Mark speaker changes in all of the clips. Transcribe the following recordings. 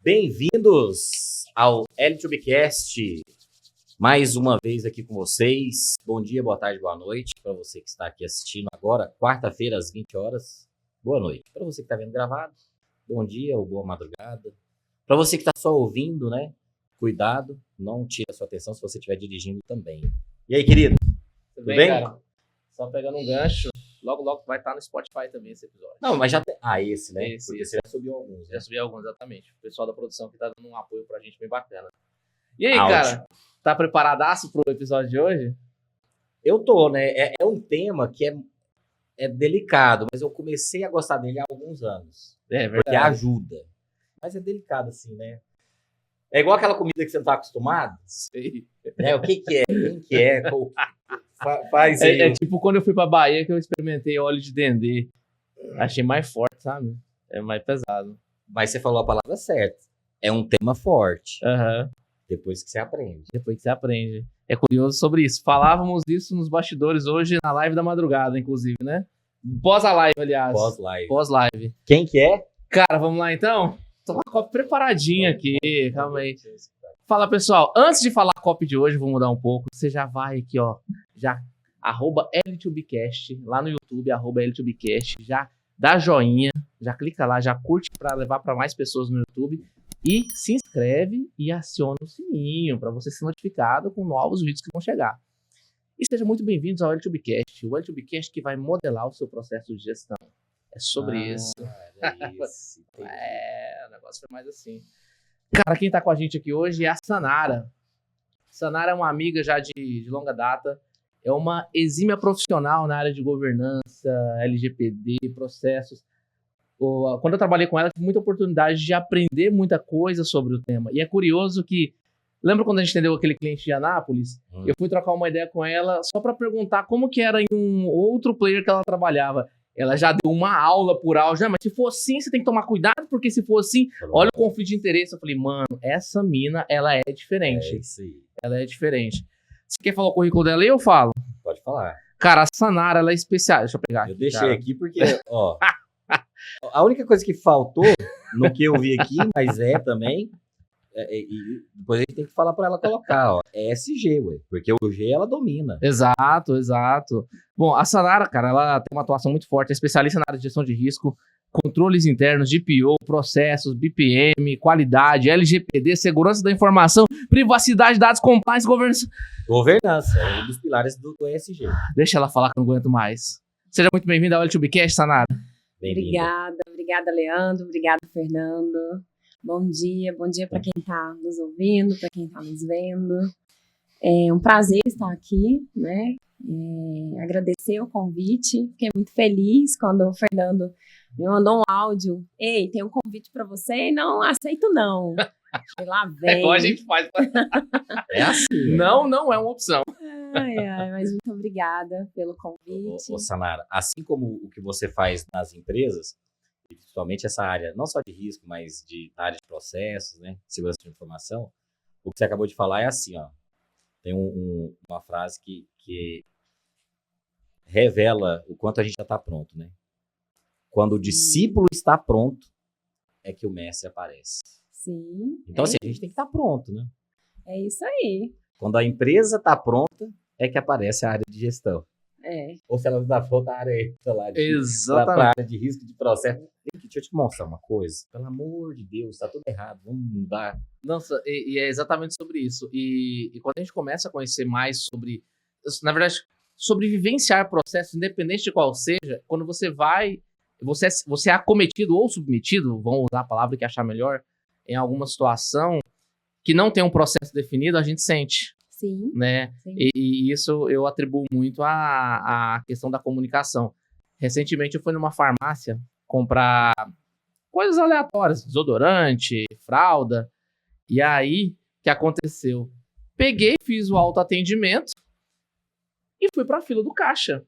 Speaker 1: Bem-vindos ao L2Bcast, mais uma vez aqui com vocês. Bom dia, boa tarde, boa noite para você que está aqui assistindo agora, quarta-feira às 20 horas. Boa noite. Para você que está vendo gravado, bom dia ou boa madrugada. Para você que está só ouvindo, né? Cuidado, não tire a sua atenção se você estiver dirigindo também. E aí, querido?
Speaker 2: Tudo bem, cara? Só pegando um gancho. Logo vai estar no Spotify também esse episódio.
Speaker 1: Não, mas já tem... esse, né?
Speaker 2: Esse.
Speaker 1: Porque você já subiu alguns.
Speaker 2: Já subi alguns, exatamente. O pessoal da produção que tá dando um apoio pra gente bem bacana. E aí, cara? Tá preparadaço pro episódio de hoje?
Speaker 1: Eu tô, né? É um tema que é delicado, mas eu comecei a gostar dele há alguns anos.
Speaker 2: É verdade.
Speaker 1: Porque ajuda. Mas é delicado assim, né? É igual aquela comida que você não tá acostumado.
Speaker 2: Sei.
Speaker 1: Né? O que é? Quem que é? Faz aí.
Speaker 2: É tipo quando eu fui pra Bahia que eu experimentei óleo de dendê. Achei mais forte, sabe? É mais pesado.
Speaker 1: Mas você falou a palavra certa. É um tema forte.
Speaker 2: Aham.
Speaker 1: Depois que você aprende.
Speaker 2: Depois que você aprende. É curioso sobre isso. Falávamos disso nos bastidores hoje na live da madrugada, inclusive, né? Pós a live, aliás.
Speaker 1: Pós-live.
Speaker 2: Pós-live.
Speaker 1: Quem que é?
Speaker 2: Cara, vamos lá então? Tô com a copy preparadinha aqui, calma aí. Fala, pessoal, antes de falar a copy de hoje, vou mudar um pouco. Você já vai aqui, ó, já @L2Bcast, lá no YouTube, @L2Bcast, já dá joinha, já clica lá, já curte pra levar pra mais pessoas no YouTube e se inscreve e aciona o sininho pra você ser notificado com novos vídeos que vão chegar. E sejam muito bem-vindos ao L2Bcast, o L2Bcast que vai modelar o seu processo de gestão. É sobre isso. O negócio foi mais assim. Cara, quem tá com a gente aqui hoje é a Sanara. Sanara é uma amiga já de longa data. É uma exímia profissional na área de governança, LGPD, processos. Quando eu trabalhei com ela, tive muita oportunidade de aprender muita coisa sobre o tema. E é curioso que... Lembra quando a gente atendeu aquele cliente de Anápolis? Eu fui trocar uma ideia com ela só para perguntar como que era em um outro player que ela trabalhava. Ela já deu uma aula por áudio, mas se for assim, você tem que tomar cuidado, porque se for assim, olha o conflito de interesse. Eu falei, mano, essa mina, ela é diferente.
Speaker 1: É isso aí.
Speaker 2: Ela é diferente. Você quer falar o currículo dela aí, eu falo?
Speaker 1: Pode falar.
Speaker 2: Cara, a Sanara, ela é especial. Deixa eu pegar aqui.
Speaker 1: Eu deixei
Speaker 2: cara.
Speaker 1: aqui porque, ó, a única coisa que faltou no que eu vi aqui, mas também, e depois a gente tem que falar pra ela colocar, ó, é SG, ué, porque o G ela domina.
Speaker 2: Exato. Bom, a Sanara, cara, ela tem uma atuação muito forte, é especialista na área de gestão de risco, controles internos, DPO, processos, BPM, qualidade, LGPD, segurança da informação, privacidade, dados, compliance, governança.
Speaker 1: Governança, é um dos pilares do ESG.
Speaker 2: Deixa ela falar que eu não aguento mais. Seja muito bem-vinda ao L2Bcast, Sanara.
Speaker 3: Obrigada, Leandro, obrigada, Fernando. Bom dia para quem está nos ouvindo, para quem está nos vendo. É um prazer estar aqui, né? Agradecer o convite, fiquei muito feliz quando o Fernando me mandou um áudio. Ei, tem um convite para você? Não, aceito não. Lá vem.
Speaker 2: É igual a gente faz.
Speaker 1: É assim.
Speaker 2: Não é uma opção.
Speaker 3: Mas muito obrigada pelo convite.
Speaker 1: Ô, Sanara, assim como o que você faz nas empresas, principalmente essa área, não só de risco, mas da área de processos, né, segurança de informação, o que você acabou de falar é assim, ó, tem uma frase que revela o quanto a gente já está pronto, né? Quando o discípulo está pronto, é que o mestre aparece.
Speaker 3: Sim.
Speaker 1: Então, assim, a gente tem que estar pronto, né?
Speaker 3: É isso aí.
Speaker 1: Quando a empresa está pronta, é que aparece a área de gestão. Ou se ela não está pronta, a área extra lá
Speaker 2: Exatamente.
Speaker 1: a área de risco de processo. Deixa eu te mostrar uma coisa. Pelo amor de Deus, está tudo errado. Vamos mudar.
Speaker 2: Nossa, e é exatamente sobre isso. E quando a gente começa a conhecer mais sobre... Na verdade, sobre vivenciar processos, independente de qual seja, quando você vai... Você é acometido ou submetido, vamos usar a palavra que achar melhor, em alguma situação que não tem um processo definido, a gente sente.
Speaker 3: Sim.
Speaker 2: Né?
Speaker 3: Sim.
Speaker 2: E isso eu atribuo muito à questão da comunicação. Recentemente eu fui numa farmácia comprar coisas aleatórias, desodorante, fralda. E aí, o que aconteceu? Peguei, fiz o autoatendimento e fui pra fila do caixa.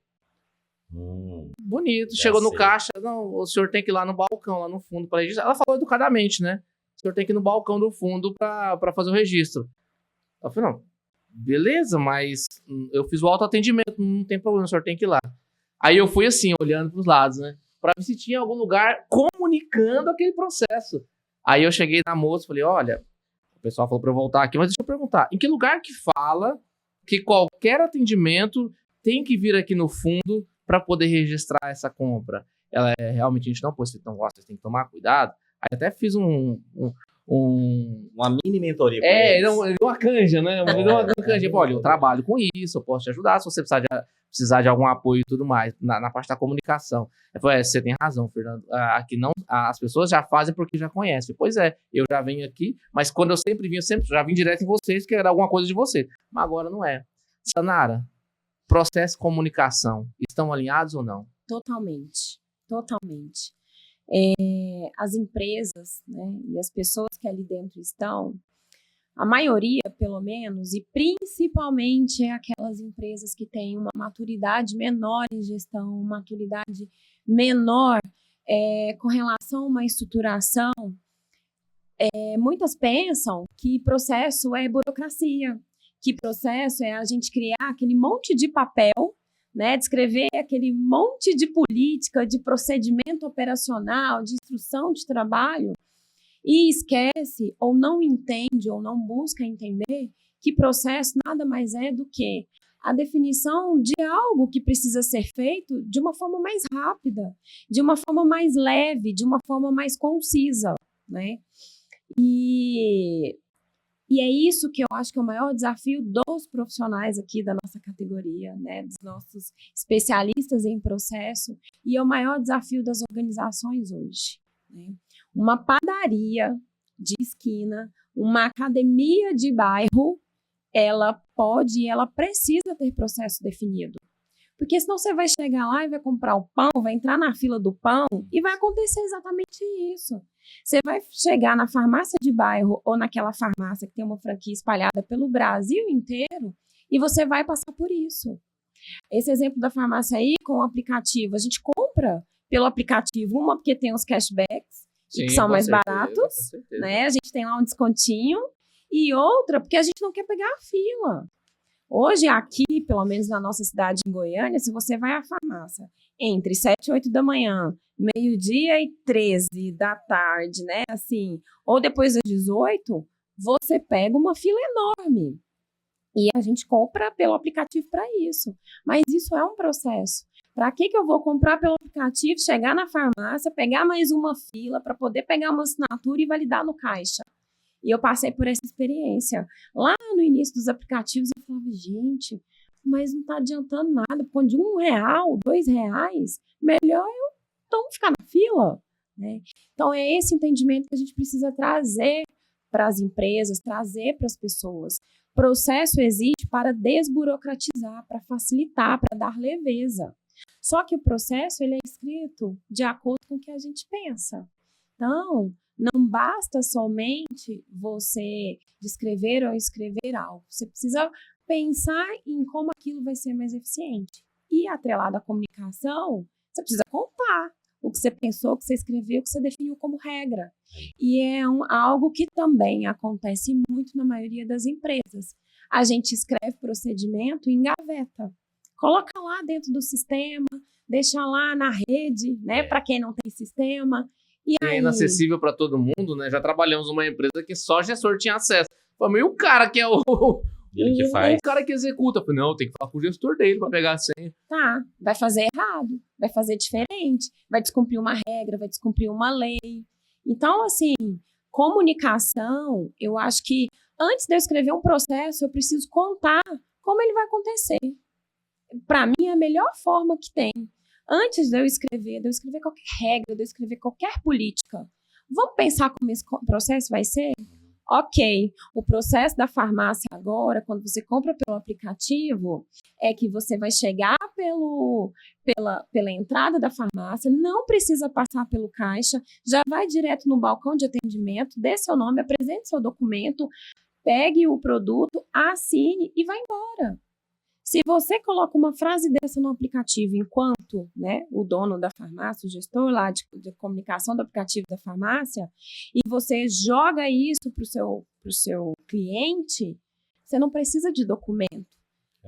Speaker 2: Bonito. Chegou no caixa, não, o senhor tem que ir lá no balcão, lá no fundo para registrar. Ela falou educadamente, né? O senhor tem que ir no balcão do fundo para fazer o registro. Eu falei, não, beleza, mas eu fiz o autoatendimento, não tem problema, o senhor tem que ir lá. Aí eu fui assim, olhando pros lados, né? Pra ver se tinha algum lugar comunicando aquele processo. Aí eu cheguei na moça e falei, olha, o pessoal falou pra eu voltar aqui, mas deixa eu perguntar, em que lugar que fala que qualquer atendimento tem que vir aqui no fundo para poder registrar essa compra? Ela realmente a gente não pode, se não gosta, você tem que tomar cuidado. Aí até fiz
Speaker 1: uma mini mentoria.
Speaker 2: Uma canja, né? Uma canja. Olha, eu trabalho com isso, eu posso te ajudar se você precisar de algum apoio e tudo mais, na parte da comunicação. Eu falei, você tem razão, Fernando. Aqui não, as pessoas já fazem porque já conhecem. Pois é, eu já venho aqui, mas quando eu sempre já vim direto em vocês, que era alguma coisa de vocês. Mas agora não é. Sanara, processo de comunicação, estão alinhados ou não?
Speaker 3: Totalmente. As empresas, né, e as pessoas que ali dentro estão, a maioria, pelo menos, e principalmente aquelas empresas que têm uma maturidade menor em gestão, maturidade menor com relação a uma estruturação, muitas pensam que processo é burocracia, que processo é a gente criar aquele monte de papel, né, descrever aquele monte de política, de procedimento operacional, de instrução de trabalho, e esquece, ou não entende, ou não busca entender que processo nada mais é do que a definição de algo que precisa ser feito de uma forma mais rápida, de uma forma mais leve, de uma forma mais concisa, né? E é isso que eu acho que é o maior desafio dos profissionais aqui da nossa categoria, né, dos nossos especialistas em processo, e é o maior desafio das organizações hoje, né? Uma padaria de esquina, uma academia de bairro, ela pode e ela precisa ter processo definido. Porque senão você vai chegar lá e vai comprar o pão, vai entrar na fila do pão e vai acontecer exatamente isso. Você vai chegar na farmácia de bairro ou naquela farmácia que tem uma franquia espalhada pelo Brasil inteiro e você vai passar por isso. Esse exemplo da farmácia aí com o aplicativo, a gente compra pelo aplicativo, uma porque tem os cashbacks, sim, que são mais baratos, né? A gente tem lá um descontinho, e outra porque a gente não quer pegar a fila. Hoje, aqui, pelo menos na nossa cidade em Goiânia, se você vai à farmácia entre 7 e 8 da manhã, meio-dia e 13 da tarde, né, assim, ou depois das 18, você pega uma fila enorme. E a gente compra pelo aplicativo para isso. Mas isso é um processo. Para que eu vou comprar pelo aplicativo, chegar na farmácia, pegar mais uma fila para poder pegar uma assinatura e validar no caixa? E eu passei por essa experiência. Lá no início dos aplicativos, eu falava, gente, mas não está adiantando nada. Por de R$1, R$2, melhor eu então ficar na fila, né? Então, é esse entendimento que a gente precisa trazer para as empresas, trazer para as pessoas. Processo existe para desburocratizar, para facilitar, para dar leveza. Só que o processo ele é escrito de acordo com o que a gente pensa. Então, não basta somente você descrever ou escrever algo. Você precisa pensar em como aquilo vai ser mais eficiente. E atrelado à comunicação, você precisa contar o que você pensou, o que você escreveu, o que você definiu como regra. E é algo que também acontece muito na maioria das empresas. A gente escreve procedimento e engaveta. Coloca lá dentro do sistema, deixa lá na rede, né, para quem não tem sistema. E
Speaker 2: é inacessível para todo mundo, né? Já trabalhamos numa empresa que só gestor tinha acesso. Falei, e o cara que é o cara que executa? Falei, não, tem que falar com o gestor dele para pegar a senha.
Speaker 3: Tá, vai fazer errado, vai fazer diferente, vai descumprir uma regra, vai descumprir uma lei. Então, assim, comunicação, eu acho que antes de eu escrever um processo, eu preciso contar como ele vai acontecer. Para mim, é a melhor forma que tem. Antes de eu escrever qualquer regra, de eu escrever qualquer política, vamos pensar como esse processo vai ser? Ok, o processo da farmácia agora, quando você compra pelo aplicativo, é que você vai chegar pela entrada da farmácia, não precisa passar pelo caixa, já vai direto no balcão de atendimento, dê seu nome, apresente seu documento, pegue o produto, assine e vai embora. Se você coloca uma frase dessa no aplicativo, enquanto, né, o dono da farmácia, o gestor lá de comunicação do aplicativo da farmácia, e você joga isso para o seu cliente, você não precisa de documento.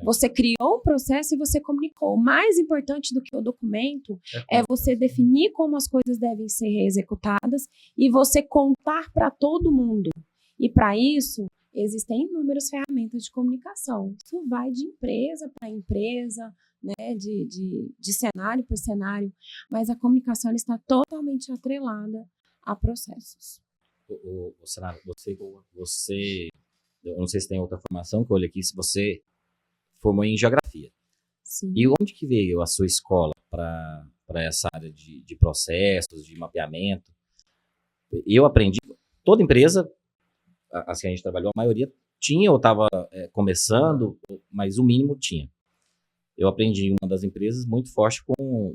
Speaker 3: Você criou um processo e você comunicou. O mais importante do que o documento é você definir como as coisas devem ser executadas e você contar para todo mundo. E para isso, existem inúmeras ferramentas de comunicação. Isso vai de empresa para empresa, né, de cenário para cenário, mas a comunicação ela está totalmente atrelada a processos.
Speaker 1: Senara, você, eu não sei se tem outra formação que eu olhei aqui, se você formou em geografia.
Speaker 3: Sim.
Speaker 1: E onde que veio a sua escola para essa área de processos, de mapeamento? Eu aprendi, toda empresa, as que a gente trabalhou, a maioria tinha ou estava começando, mas o mínimo tinha. Eu aprendi em uma das empresas muito forte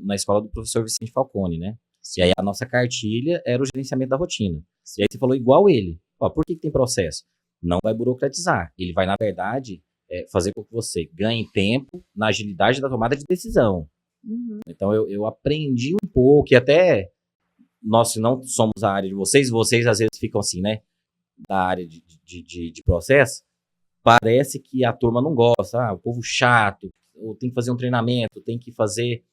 Speaker 1: na escola do professor Vicente Falcone, né? E aí a nossa cartilha era o gerenciamento da rotina. E aí você falou igual ele. Ó, por que tem processo? Não vai burocratizar. Ele vai, na verdade, fazer com que você ganhe tempo na agilidade da tomada de decisão.
Speaker 3: Uhum.
Speaker 1: Então eu aprendi um pouco, e até nós, se não somos a área de vocês às vezes ficam assim, né? Da área de processo, parece que a turma não gosta. O povo chato, ou tem que fazer um treinamento, tem que fazer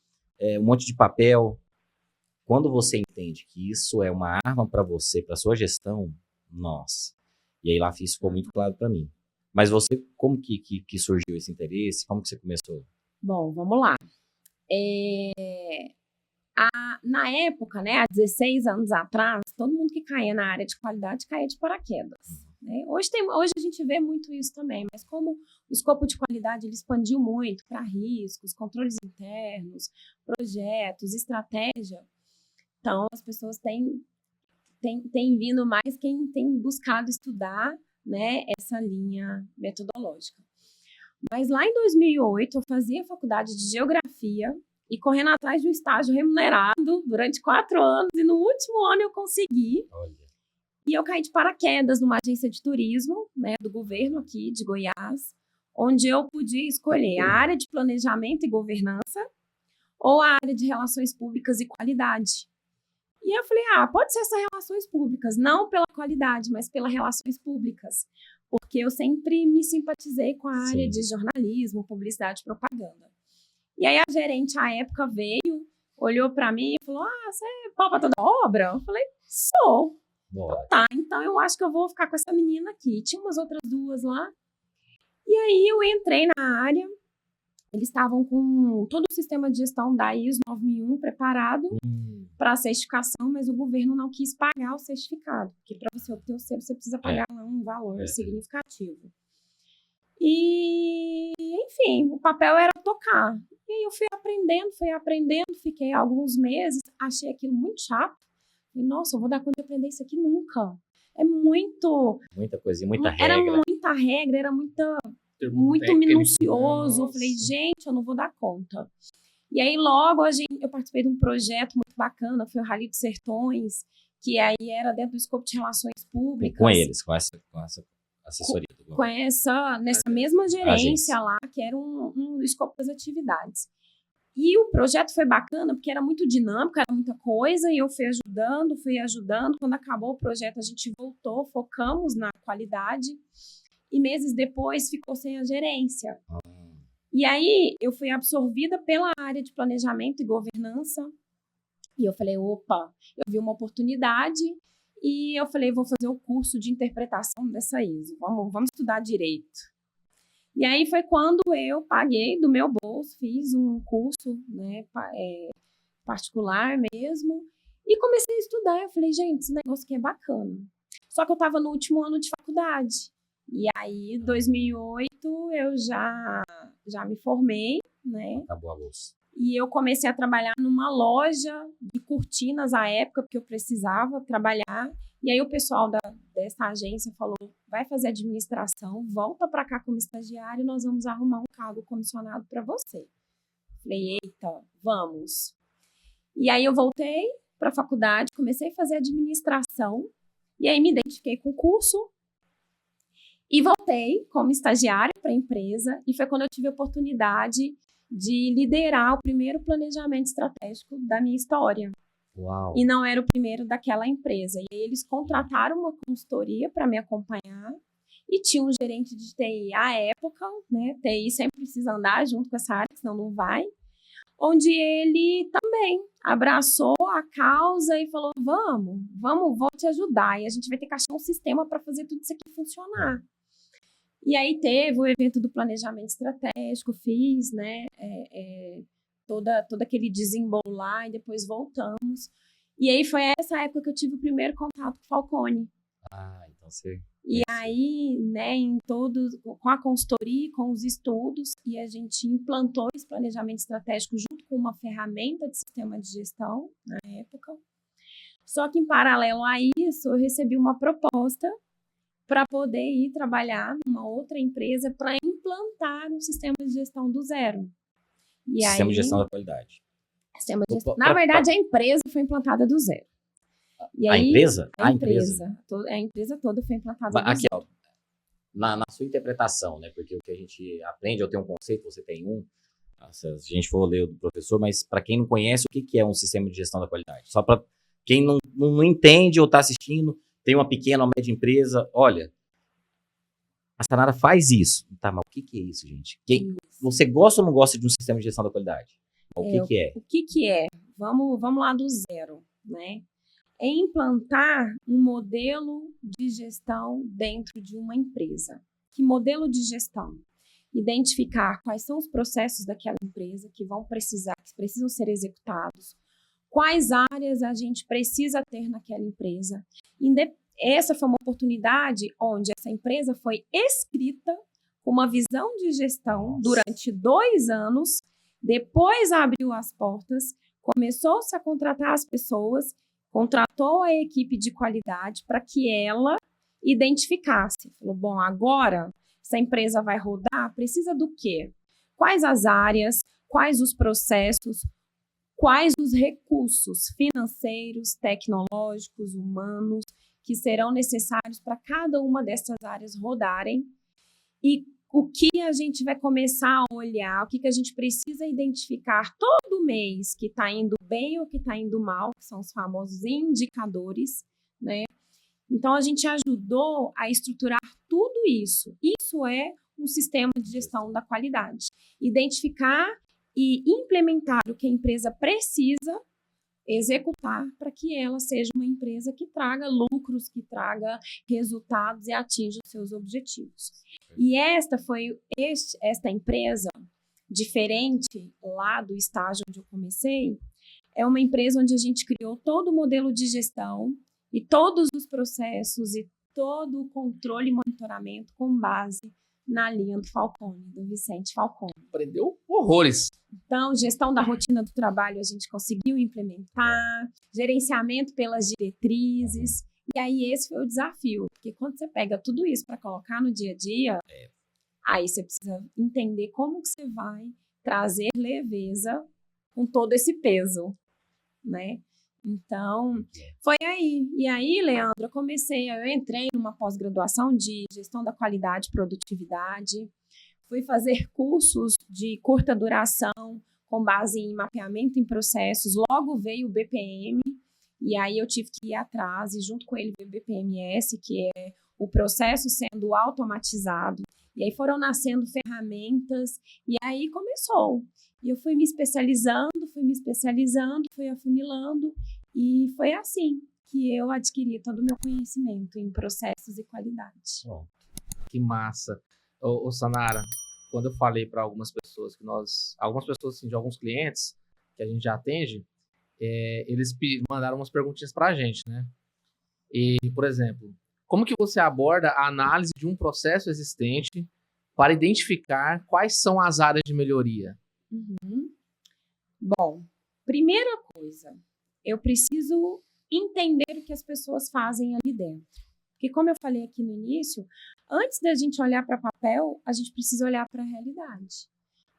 Speaker 1: um monte de papel. Quando você entende que isso é uma arma para você, para sua gestão, nossa. E aí lá isso ficou muito claro para mim. Mas você, como que surgiu esse interesse? Como que você começou?
Speaker 3: Bom, vamos lá. Na época, né, há 16 anos atrás, todo mundo que caía na área de qualidade caía de paraquedas. Né? Hoje a gente vê muito isso também, mas como o escopo de qualidade ele expandiu muito para riscos, controles internos, projetos, estratégia, então as pessoas têm vindo mais quem tem buscado estudar, né, essa linha metodológica. Mas lá em 2008 eu fazia faculdade de geografia e correndo atrás de um estágio remunerado durante 4 anos e no último ano eu consegui.
Speaker 1: Olha.
Speaker 3: E eu caí de paraquedas numa agência de turismo, né, do governo aqui de Goiás, onde eu podia escolher a área de planejamento e governança ou a área de relações públicas e qualidade. E eu falei, pode ser essas relações públicas, não pela qualidade, mas pelas relações públicas, porque eu sempre me simpatizei com a área de jornalismo, publicidade e propaganda. E aí a gerente, à época, veio, olhou para mim e falou, você é palpa toda obra? Eu falei, sou. Então, tá, então eu acho que eu vou ficar com essa menina aqui. Tinha umas outras 2 lá. E aí eu entrei na área, eles estavam com todo o sistema de gestão da ISO 9001 preparado para a certificação, mas o governo não quis pagar o certificado, porque para você obter o selo, você precisa pagar um valor significativo. E, enfim, o papel era tocar. E aí eu fui aprendendo, fiquei alguns meses, achei aquilo muito chato. E, nossa, eu vou dar conta de aprender isso aqui nunca. É muito...
Speaker 1: Muita coisinha, muita regra.
Speaker 3: Era muita regra, era muito minucioso. Eu falei, gente, eu não vou dar conta. E aí, logo, eu participei de um projeto muito bacana, foi o Rally dos Sertões, que aí era dentro do escopo de relações públicas.
Speaker 1: Com eles, com essa assessoria.
Speaker 3: Nessa mesma gerência lá, que era um escopo das atividades. E o projeto foi bacana, porque era muito dinâmico, era muita coisa, e eu fui ajudando. Quando acabou o projeto, a gente voltou, focamos na qualidade, e meses depois ficou sem a gerência. E aí, eu fui absorvida pela área de planejamento e governança, e eu falei, opa, eu vi uma oportunidade, e eu falei, vou fazer o curso de interpretação dessa ISO, vamos estudar direito. E aí foi quando eu paguei do meu bolso, fiz um curso, né, particular mesmo, e comecei a estudar. Eu falei, gente, esse negócio aqui é bacana. Só que eu estava no último ano de faculdade. E aí, em 2008, eu já me formei, né?
Speaker 1: Acabou a bolsa.
Speaker 3: E eu comecei a trabalhar numa loja de cortinas à época, porque eu precisava trabalhar. E aí o pessoal dessa agência falou, vai fazer administração, volta para cá como estagiário e nós vamos arrumar um cargo comissionado para você. Falei, eita, vamos. E aí eu voltei para a faculdade, comecei a fazer administração, e aí me identifiquei com o curso, e voltei como estagiária para a empresa, e foi quando eu tive a oportunidade de liderar o primeiro planejamento estratégico da minha história.
Speaker 1: Uau.
Speaker 3: E não era o primeiro daquela empresa. E aí eles contrataram uma consultoria para me acompanhar. e tinha um gerente de TI à época, né? TI sempre precisa andar junto com essa área, senão não vai. Onde ele também abraçou a causa e falou, vou te ajudar. E a gente vai ter que achar um sistema para fazer tudo isso aqui funcionar. E aí teve o evento do planejamento estratégico, fiz, né, todo aquele desembolso lá e depois voltamos. E aí foi essa época que eu tive o primeiro contato com o Falcone.
Speaker 1: Então você...
Speaker 3: E aí, né, com a consultoria, com os estudos, e a gente implantou esse planejamento estratégico junto com uma ferramenta de sistema de gestão na época. Só que em paralelo a isso, eu recebi uma proposta para poder ir trabalhar numa outra empresa para implantar um sistema de gestão do zero.
Speaker 1: Sistema de gestão da qualidade.
Speaker 3: Na verdade, a empresa foi implantada do zero. E
Speaker 1: a
Speaker 3: aí,
Speaker 1: empresa?
Speaker 3: A empresa toda foi implantada do
Speaker 1: aqui,
Speaker 3: zero.
Speaker 1: ó, na sua interpretação, né? Porque o que a gente aprende, eu tenho um conceito, você tem um. Se a gente for ler o do professor, mas para quem não conhece, o que é um sistema de gestão da qualidade? Só para quem não entende ou está assistindo, tem uma pequena ou média empresa, olha, a Sanara faz isso. Tá, mas o que é isso, gente? Você gosta ou não gosta de um sistema de gestão da qualidade? O que é?
Speaker 3: O que é? Vamos lá do zero, né? É implantar um modelo de gestão dentro de uma empresa. Que modelo de gestão? Identificar quais são os processos daquela empresa que precisam ser executados, quais áreas a gente precisa ter naquela empresa. Essa foi uma oportunidade onde essa empresa foi escrita com uma visão de gestão durante 2 anos, depois abriu as portas, começou-se a contratar as pessoas, contratou a equipe de qualidade para que ela identificasse. Falou, bom, agora essa empresa vai rodar, precisa do quê? Quais as áreas, quais os processos, quais os recursos financeiros, tecnológicos, humanos que serão necessários para cada uma dessas áreas rodarem e o que a gente vai começar a olhar, o que a gente precisa identificar todo mês que está indo bem ou que está indo mal, que são os famosos indicadores, né? Então, a gente ajudou a estruturar tudo isso. Isso é um sistema de gestão da qualidade. Identificar e implementar o que a empresa precisa executar para que ela seja uma empresa que traga lucros, que traga resultados e atinja os seus objetivos. E esta empresa, diferente lá do estágio onde eu comecei, é uma empresa onde a gente criou todo o modelo de gestão e todos os processos e todo o controle e monitoramento com base na linha do Falcone, do Vicente Falcone.
Speaker 2: Aprendeu horrores.
Speaker 3: Então, gestão da rotina do trabalho a gente conseguiu implementar, gerenciamento pelas diretrizes, e aí esse foi o desafio, porque quando você pega tudo isso para colocar no dia a dia, aí você precisa entender como que você vai trazer leveza com todo esse peso, né? Então, foi aí. E aí, Leandro, eu entrei numa pós-graduação de gestão da qualidade e produtividade, fui fazer cursos de curta duração com base em mapeamento em processos, logo veio o BPM, e aí eu tive que ir atrás, e junto com ele veio o BPMS, que é o processo sendo automatizado, e aí foram nascendo ferramentas, e aí começou. E eu fui me especializando, fui afunilando, e foi assim que eu adquiri todo o meu conhecimento em processos e qualidade.
Speaker 2: Oh, que massa. Ô, Sanara, quando eu falei para algumas pessoas assim, de alguns clientes que a gente já atende, eles mandaram umas perguntinhas para a gente, né? E, por exemplo, como que você aborda a análise de um processo existente para identificar quais são as áreas de melhoria?
Speaker 3: Bom, primeira coisa, eu preciso entender o que as pessoas fazem ali dentro. Porque, como eu falei aqui no início, antes da gente olhar para papel, a gente precisa olhar para a realidade.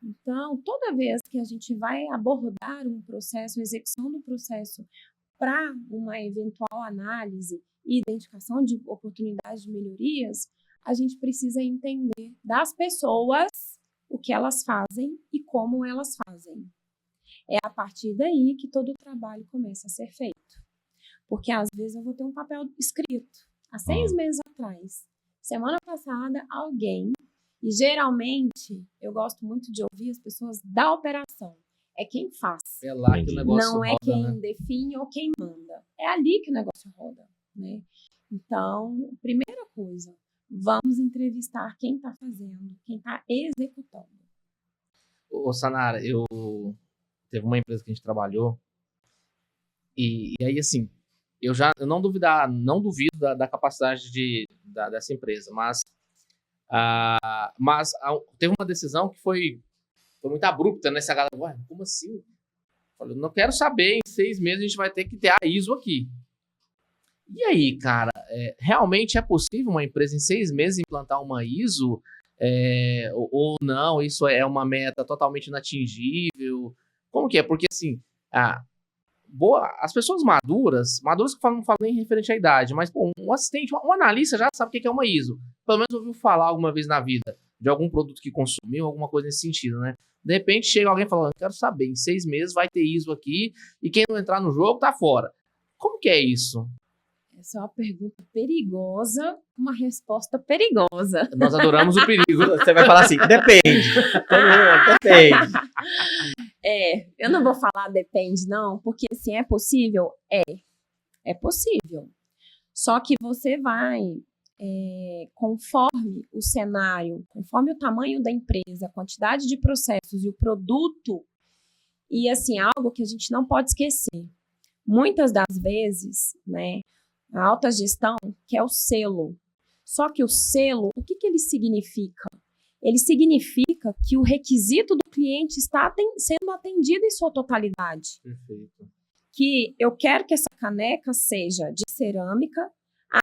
Speaker 3: Então, toda vez que a gente vai abordar um processo, a execução do processo para uma eventual análise e identificação de oportunidades de melhorias, a gente precisa entender das pessoas o que elas fazem e como elas fazem. É a partir daí que todo o trabalho começa a ser feito. Porque, às vezes, eu vou ter um papel escrito. Há 6 meses atrás, Semana passada, alguém, e geralmente eu gosto muito de ouvir as pessoas da operação. É quem faz.
Speaker 2: É lá que o
Speaker 1: Entendi.
Speaker 2: negócio
Speaker 3: Não é
Speaker 2: roda,
Speaker 3: quem
Speaker 2: né?
Speaker 3: define ou quem manda. É ali que o negócio roda, né? Então, primeira coisa, vamos entrevistar quem está fazendo, quem está executando.
Speaker 2: Ô, Sanara, teve uma empresa que a gente trabalhou e aí, assim, eu não duvido da capacidade dessa empresa, mas teve uma decisão que foi muito abrupta, né? Essa galera, ué, como assim? Falei, não quero saber, em 6 meses a gente vai ter que ter a ISO aqui. E aí, cara, realmente é possível uma empresa em 6 meses implantar uma ISO? Ou não, isso é uma meta totalmente inatingível? Como que é? Porque, assim, as pessoas maduras que não falam nem referente à idade, mas pô, um assistente, um analista já sabe o que é uma ISO. Pelo menos ouviu falar alguma vez na vida de algum produto que consumiu, alguma coisa nesse sentido, né? De repente chega alguém falando, quero saber, em 6 meses vai ter ISO aqui e quem não entrar no jogo tá fora. Como que é isso?
Speaker 3: Essa é uma pergunta perigosa, uma resposta perigosa.
Speaker 2: Nós adoramos o perigo.
Speaker 1: Você vai falar assim, depende. Depende.
Speaker 3: Eu não vou falar depende, não, porque assim, é possível? É possível. Só que você vai, conforme o cenário, conforme o tamanho da empresa, a quantidade de processos e o produto, e assim, algo que a gente não pode esquecer. Muitas das vezes, né, a alta gestão quer o selo. Só que o selo, o que ele significa? Ele significa que o requisito do cliente está sendo atendido em sua totalidade.
Speaker 2: Perfeito.
Speaker 3: Que eu quero que essa caneca seja de cerâmica,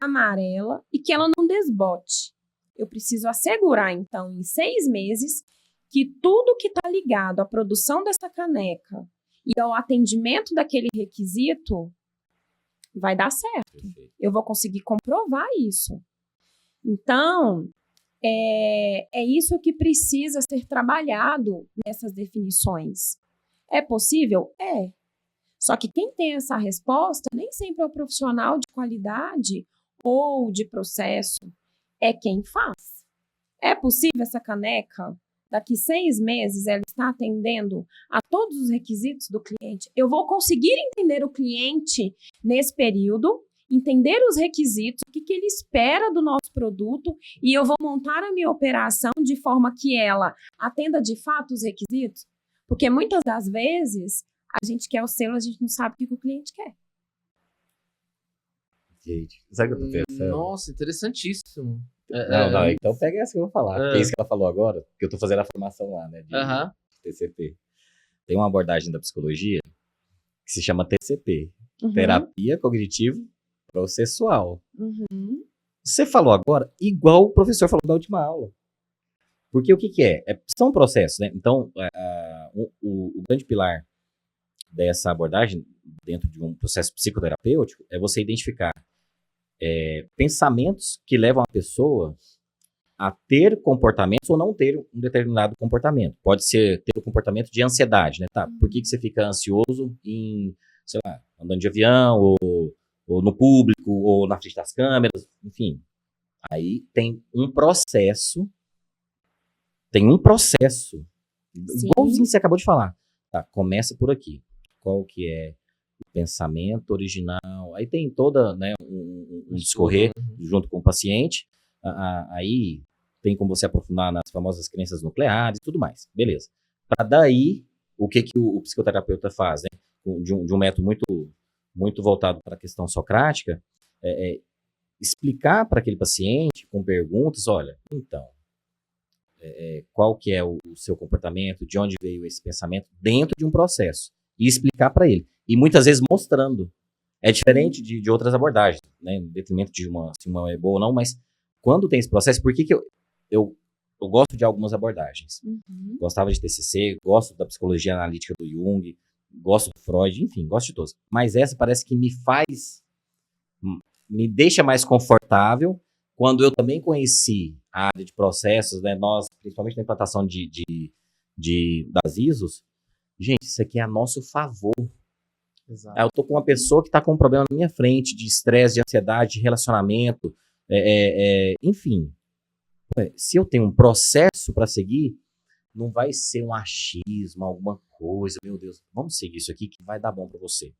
Speaker 3: amarela e que ela não desbote. Eu preciso assegurar, então, em 6 meses, que tudo que está ligado à produção dessa caneca e ao atendimento daquele requisito vai dar certo.
Speaker 1: Perfeito.
Speaker 3: Eu vou conseguir comprovar isso. Então, é isso que precisa ser trabalhado nessas definições. É possível? É. Só que quem tem essa resposta nem sempre é o profissional de qualidade ou de processo, é quem faz. É possível essa caneca, daqui 6 meses, ela está atendendo a todos os requisitos do cliente? Eu vou conseguir entender o cliente nesse período, entender os requisitos, o que ele espera do nosso produto, e eu vou montar a minha operação de forma que ela atenda de fato os requisitos? Porque muitas das vezes a gente quer o selo, a gente não sabe o que o cliente quer.
Speaker 1: Gente, sabe o que eu tô pensando?
Speaker 2: Nossa, interessantíssimo.
Speaker 1: Não, então pega essa que eu vou falar. Porque é isso que ela falou agora, que eu tô fazendo a formação lá, né, de TCP. Tem uma abordagem da psicologia que se chama TCP, Terapia Cognitivo Processual.
Speaker 3: Uhum.
Speaker 1: Você falou agora igual o professor falou na última aula. Porque o que é? São processos, né? Então, o grande pilar dessa abordagem, dentro de um processo psicoterapêutico, é você identificar pensamentos que levam a pessoa a ter comportamentos ou não ter um determinado comportamento. Pode ser ter um comportamento de ansiedade, né? Tá, por que você fica ansioso sei lá, andando de avião, ou no público, ou na frente das câmeras, enfim. Aí tem um processo,
Speaker 3: Sim.
Speaker 1: igualzinho você acabou de falar. Tá, começa por aqui. Qual que é o pensamento original? Aí tem toda, né, um discorrer junto com o paciente. Aí tem como você aprofundar nas famosas crenças nucleares e tudo mais. Beleza. Para daí, o que o psicoterapeuta faz, né? De um método muito voltado para a questão socrática, explicar para aquele paciente com perguntas, olha, então, qual que é o seu comportamento, de onde veio esse pensamento dentro de um processo, e explicar para ele. E muitas vezes mostrando. É diferente de outras abordagens, né? Em detrimento de se uma é boa ou não, mas quando tem esse processo, por que eu gosto de algumas abordagens?
Speaker 3: Uhum.
Speaker 1: Gostava de TCC, gosto da psicologia analítica do Jung, gosto do Freud, enfim, gosto de todos. Mas essa parece que me deixa mais confortável quando eu também conheci a área de processos, né? Nós, principalmente na implantação das ISOs, gente, isso aqui é a nosso favor.
Speaker 2: Exato.
Speaker 1: Eu tô com uma pessoa que está com um problema na minha frente de estresse, de ansiedade, de relacionamento, Enfim, se eu tenho um processo para seguir, não vai ser um achismo, alguma coisa, meu Deus, vamos seguir isso aqui que vai dar bom para você.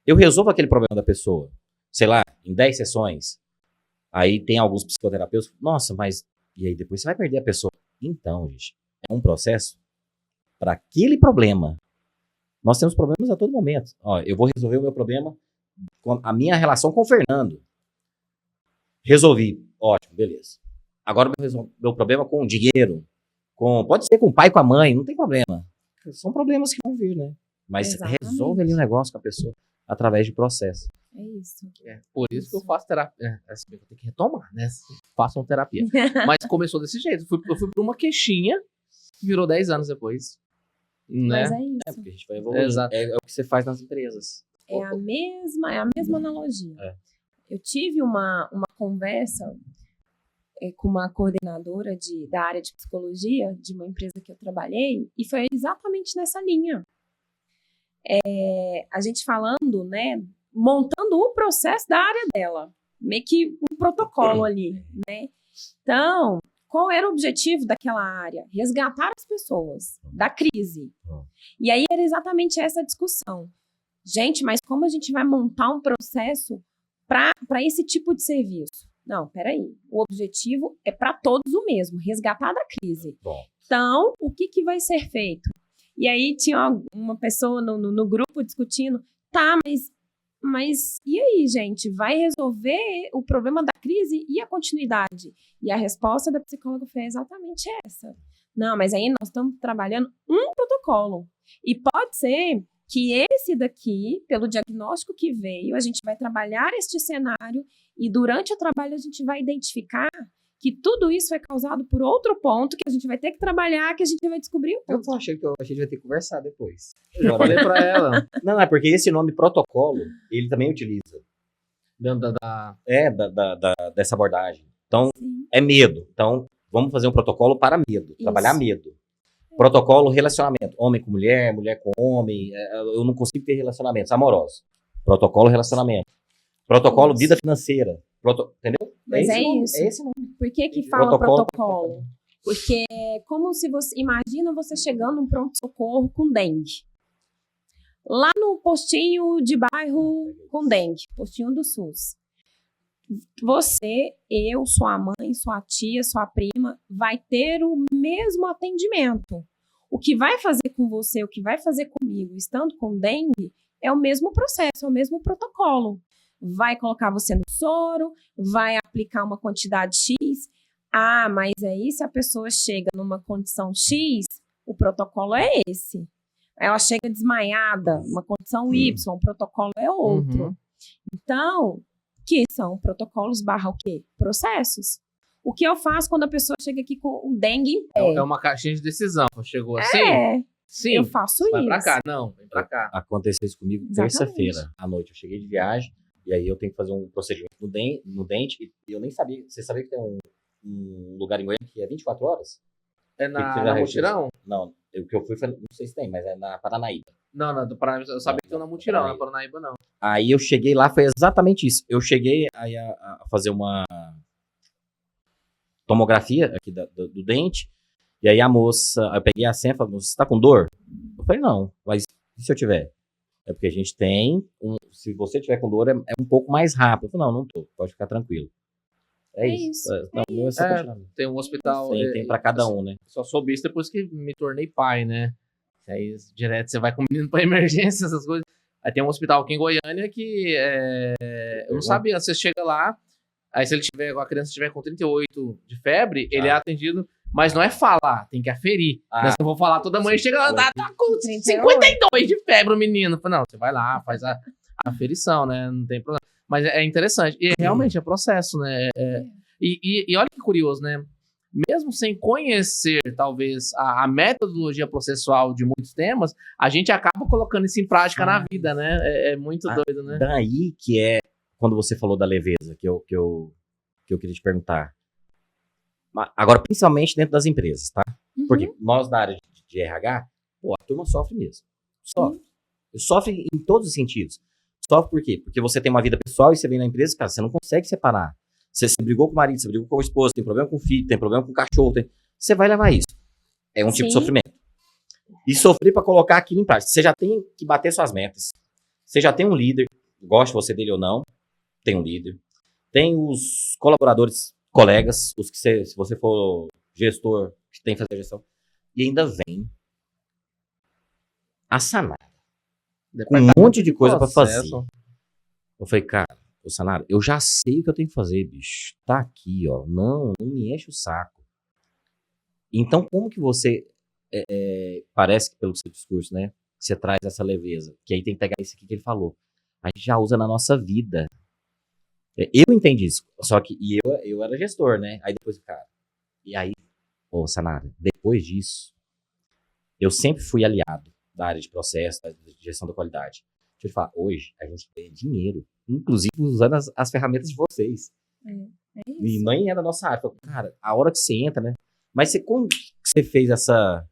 Speaker 1: Eu resolvo aquele problema da pessoa, sei lá, em 10 sessões. Aí tem alguns psicoterapeutas, nossa, mas e aí depois você vai perder a pessoa. Então, gente, é um processo para aquele problema. Nós temos problemas a todo momento. Ó, eu vou resolver o meu problema com a minha relação com o Fernando. Resolvi, ótimo, beleza. Agora meu problema com o dinheiro, pode ser com o pai e com a mãe, não tem problema. São problemas que vão vir, né? Mas resolve ali um negócio com a pessoa através de processo.
Speaker 3: É isso.
Speaker 2: Por isso que eu faço terapia. Eu tenho que retomar, né? Façam terapia. Mas começou desse jeito. Eu fui por uma queixinha, virou 10 anos depois. Né?
Speaker 3: Mas é isso.
Speaker 1: Porque a gente vai evoluir. É o que você faz nas empresas.
Speaker 3: É a mesma analogia. Eu tive uma conversa com uma coordenadora da área de psicologia de uma empresa que eu trabalhei, e foi exatamente nessa linha. A gente falando, né, montando um processo da área dela, meio que um protocolo ali, né? Então, qual era o objetivo daquela área? Resgatar as pessoas da crise. E aí era exatamente essa discussão. Gente, mas como a gente vai montar um processo para esse tipo de serviço? Não, peraí. O objetivo é para todos o mesmo, resgatar da crise. Então, o que vai ser feito? E aí tinha uma pessoa no grupo discutindo, tá, mas e aí, gente? Vai resolver o problema da crise e a continuidade? E a resposta da psicóloga foi exatamente essa. Não, mas aí nós estamos trabalhando um protocolo. E pode ser que esse daqui, pelo diagnóstico que veio, a gente vai trabalhar este cenário e durante o trabalho a gente vai identificar que tudo isso é causado por outro ponto que a gente vai ter que trabalhar, que a gente vai descobrir um ponto.
Speaker 1: Eu tô achando que a gente vai ter que conversar depois.
Speaker 2: Eu já falei pra ela.
Speaker 1: Não, é porque esse nome protocolo, ele também utiliza.
Speaker 2: Dentro
Speaker 1: Dessa abordagem. Então,
Speaker 3: Sim.
Speaker 1: é medo. Então, vamos fazer um protocolo para medo. Trabalhar medo. Protocolo, relacionamento. Homem com mulher, mulher com homem. Eu não consigo ter relacionamentos amorosos. Protocolo, relacionamento. Protocolo, vida financeira. Entendeu?
Speaker 3: Mas isso.
Speaker 1: É esse nome.
Speaker 3: Por que fala protocolo? Porque é como se você... Imagina você chegando num pronto-socorro com dengue. Lá no postinho de bairro com dengue. Postinho do SUS. Você, eu, sua mãe, sua tia, sua prima, vai ter o mesmo atendimento. O que vai fazer com você, o que vai fazer comigo, estando com dengue, é o mesmo processo, é o mesmo protocolo. Vai colocar você no soro, vai aplicar uma quantidade X. Ah, mas aí se a pessoa chega numa condição X, o protocolo é esse. Ela chega desmaiada, uma condição Y, o protocolo é outro. Então, que são protocolos / o quê? Processos. O que eu faço quando a pessoa chega aqui com um dengue em pé?
Speaker 2: É uma caixinha de decisão. Chegou assim? Sim.
Speaker 3: Eu faço isso.
Speaker 2: Vai pra cá. Não, vem pra cá.
Speaker 1: Aconteceu isso comigo terça-feira à noite. Eu cheguei de viagem e aí eu tenho que fazer um procedimento no dente e eu nem sabia. Você sabia que tem um lugar em Goiânia que é 24 horas?
Speaker 2: É na Mutirão?
Speaker 1: Não, o que eu fui foi, não sei se tem, mas é na Paranaíba.
Speaker 2: Não, do Paranaíba. Eu sabia que tem na Mutirão, na Paranaíba não.
Speaker 1: Aí eu cheguei lá, foi exatamente isso. Eu cheguei aí a fazer uma tomografia aqui do dente, e aí a moça, eu peguei a senha e falei, você tá com dor? Eu falei, não, mas e se eu tiver? É porque a gente tem, se você tiver com dor, é um pouco mais rápido. Eu falei, não tô, pode ficar tranquilo. É isso.
Speaker 2: Tem um hospital.
Speaker 1: Tem pra cada um, né?
Speaker 2: Só soube isso depois que me tornei pai, né? Aí direto você vai com o menino pra emergência, essas coisas. Aí tem um hospital aqui em Goiânia que eu não sabia, você chega lá, aí se a criança estiver com 38 de febre, ele é atendido, mas não é falar, tem que aferir. Né? Se eu vou falar, toda mãe chega lá, tá com 52 de febre o menino. Não, você vai lá, faz a aferição, né? Não tem problema. Mas é interessante. E realmente é processo, né? E olha que curioso, né? Mesmo sem conhecer, talvez, a metodologia processual de muitos temas, a gente acaba colocando isso em prática na vida, né? É muito doido, né?
Speaker 1: Daí que é, quando você falou da leveza, que eu queria te perguntar. Agora, principalmente dentro das empresas, tá? Porque nós da área de RH, a turma sofre mesmo. Sofre. Sofre em todos os sentidos. Sofre por quê? Porque você tem uma vida pessoal e você vem na empresa, cara, você não consegue separar. Você brigou com o marido, você brigou com a esposa, tem problema com o filho, tem problema com o cachorro, você vai levar isso. É um tipo de
Speaker 3: Sim.
Speaker 1: sofrimento. E sofrer para colocar aquilo em prática. Você já tem que bater suas metas. Você já tem um líder, goste você dele ou não, tem um líder. Tem os colaboradores, colegas, os que se você for gestor, que tem que fazer gestão. E ainda vem a Sanara. Com um monte de coisa para fazer. Eu falei, cara, ô Sanara, eu já sei o que eu tenho que fazer, bicho. Tá aqui, ó. Não me enche o saco. Então, como que você... parece que pelo seu discurso, né? Que você traz essa leveza. Que aí tem que pegar isso aqui que ele falou. A gente já usa na nossa vida. Eu entendi isso. Só que eu era gestor, né? Aí depois, cara... E aí, ô Sanara, depois disso, eu sempre fui aliado da área de processo, da gestão da qualidade. Deixa eu te falar, hoje a gente ganha dinheiro, inclusive usando as ferramentas de vocês.
Speaker 3: É
Speaker 1: E
Speaker 3: isso.
Speaker 1: nem é da nossa área. Cara, a hora que você entra, né? Mas como que você fez essa...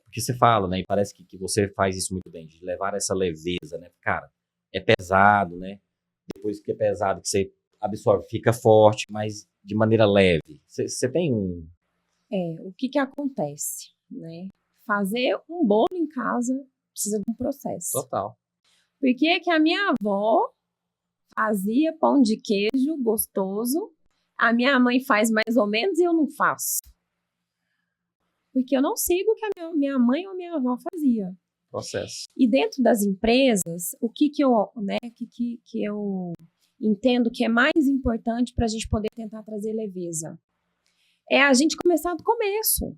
Speaker 1: Porque você fala, né? E parece que você faz isso muito bem, de levar essa leveza, né? Cara, é pesado, né? Depois que é pesado, que você absorve, fica forte, mas de maneira leve. Você tem um...
Speaker 3: O que acontece, né? Fazer um bolo em casa precisa de um processo.
Speaker 2: Total.
Speaker 3: Por que que a minha avó fazia pão de queijo gostoso, a minha mãe faz mais ou menos e eu não faço? Porque eu não sigo o que a minha mãe ou minha avó fazia.
Speaker 2: Processo.
Speaker 3: E dentro das empresas, o que eu entendo que é mais importante para a gente poder tentar trazer leveza? É a gente começar do começo.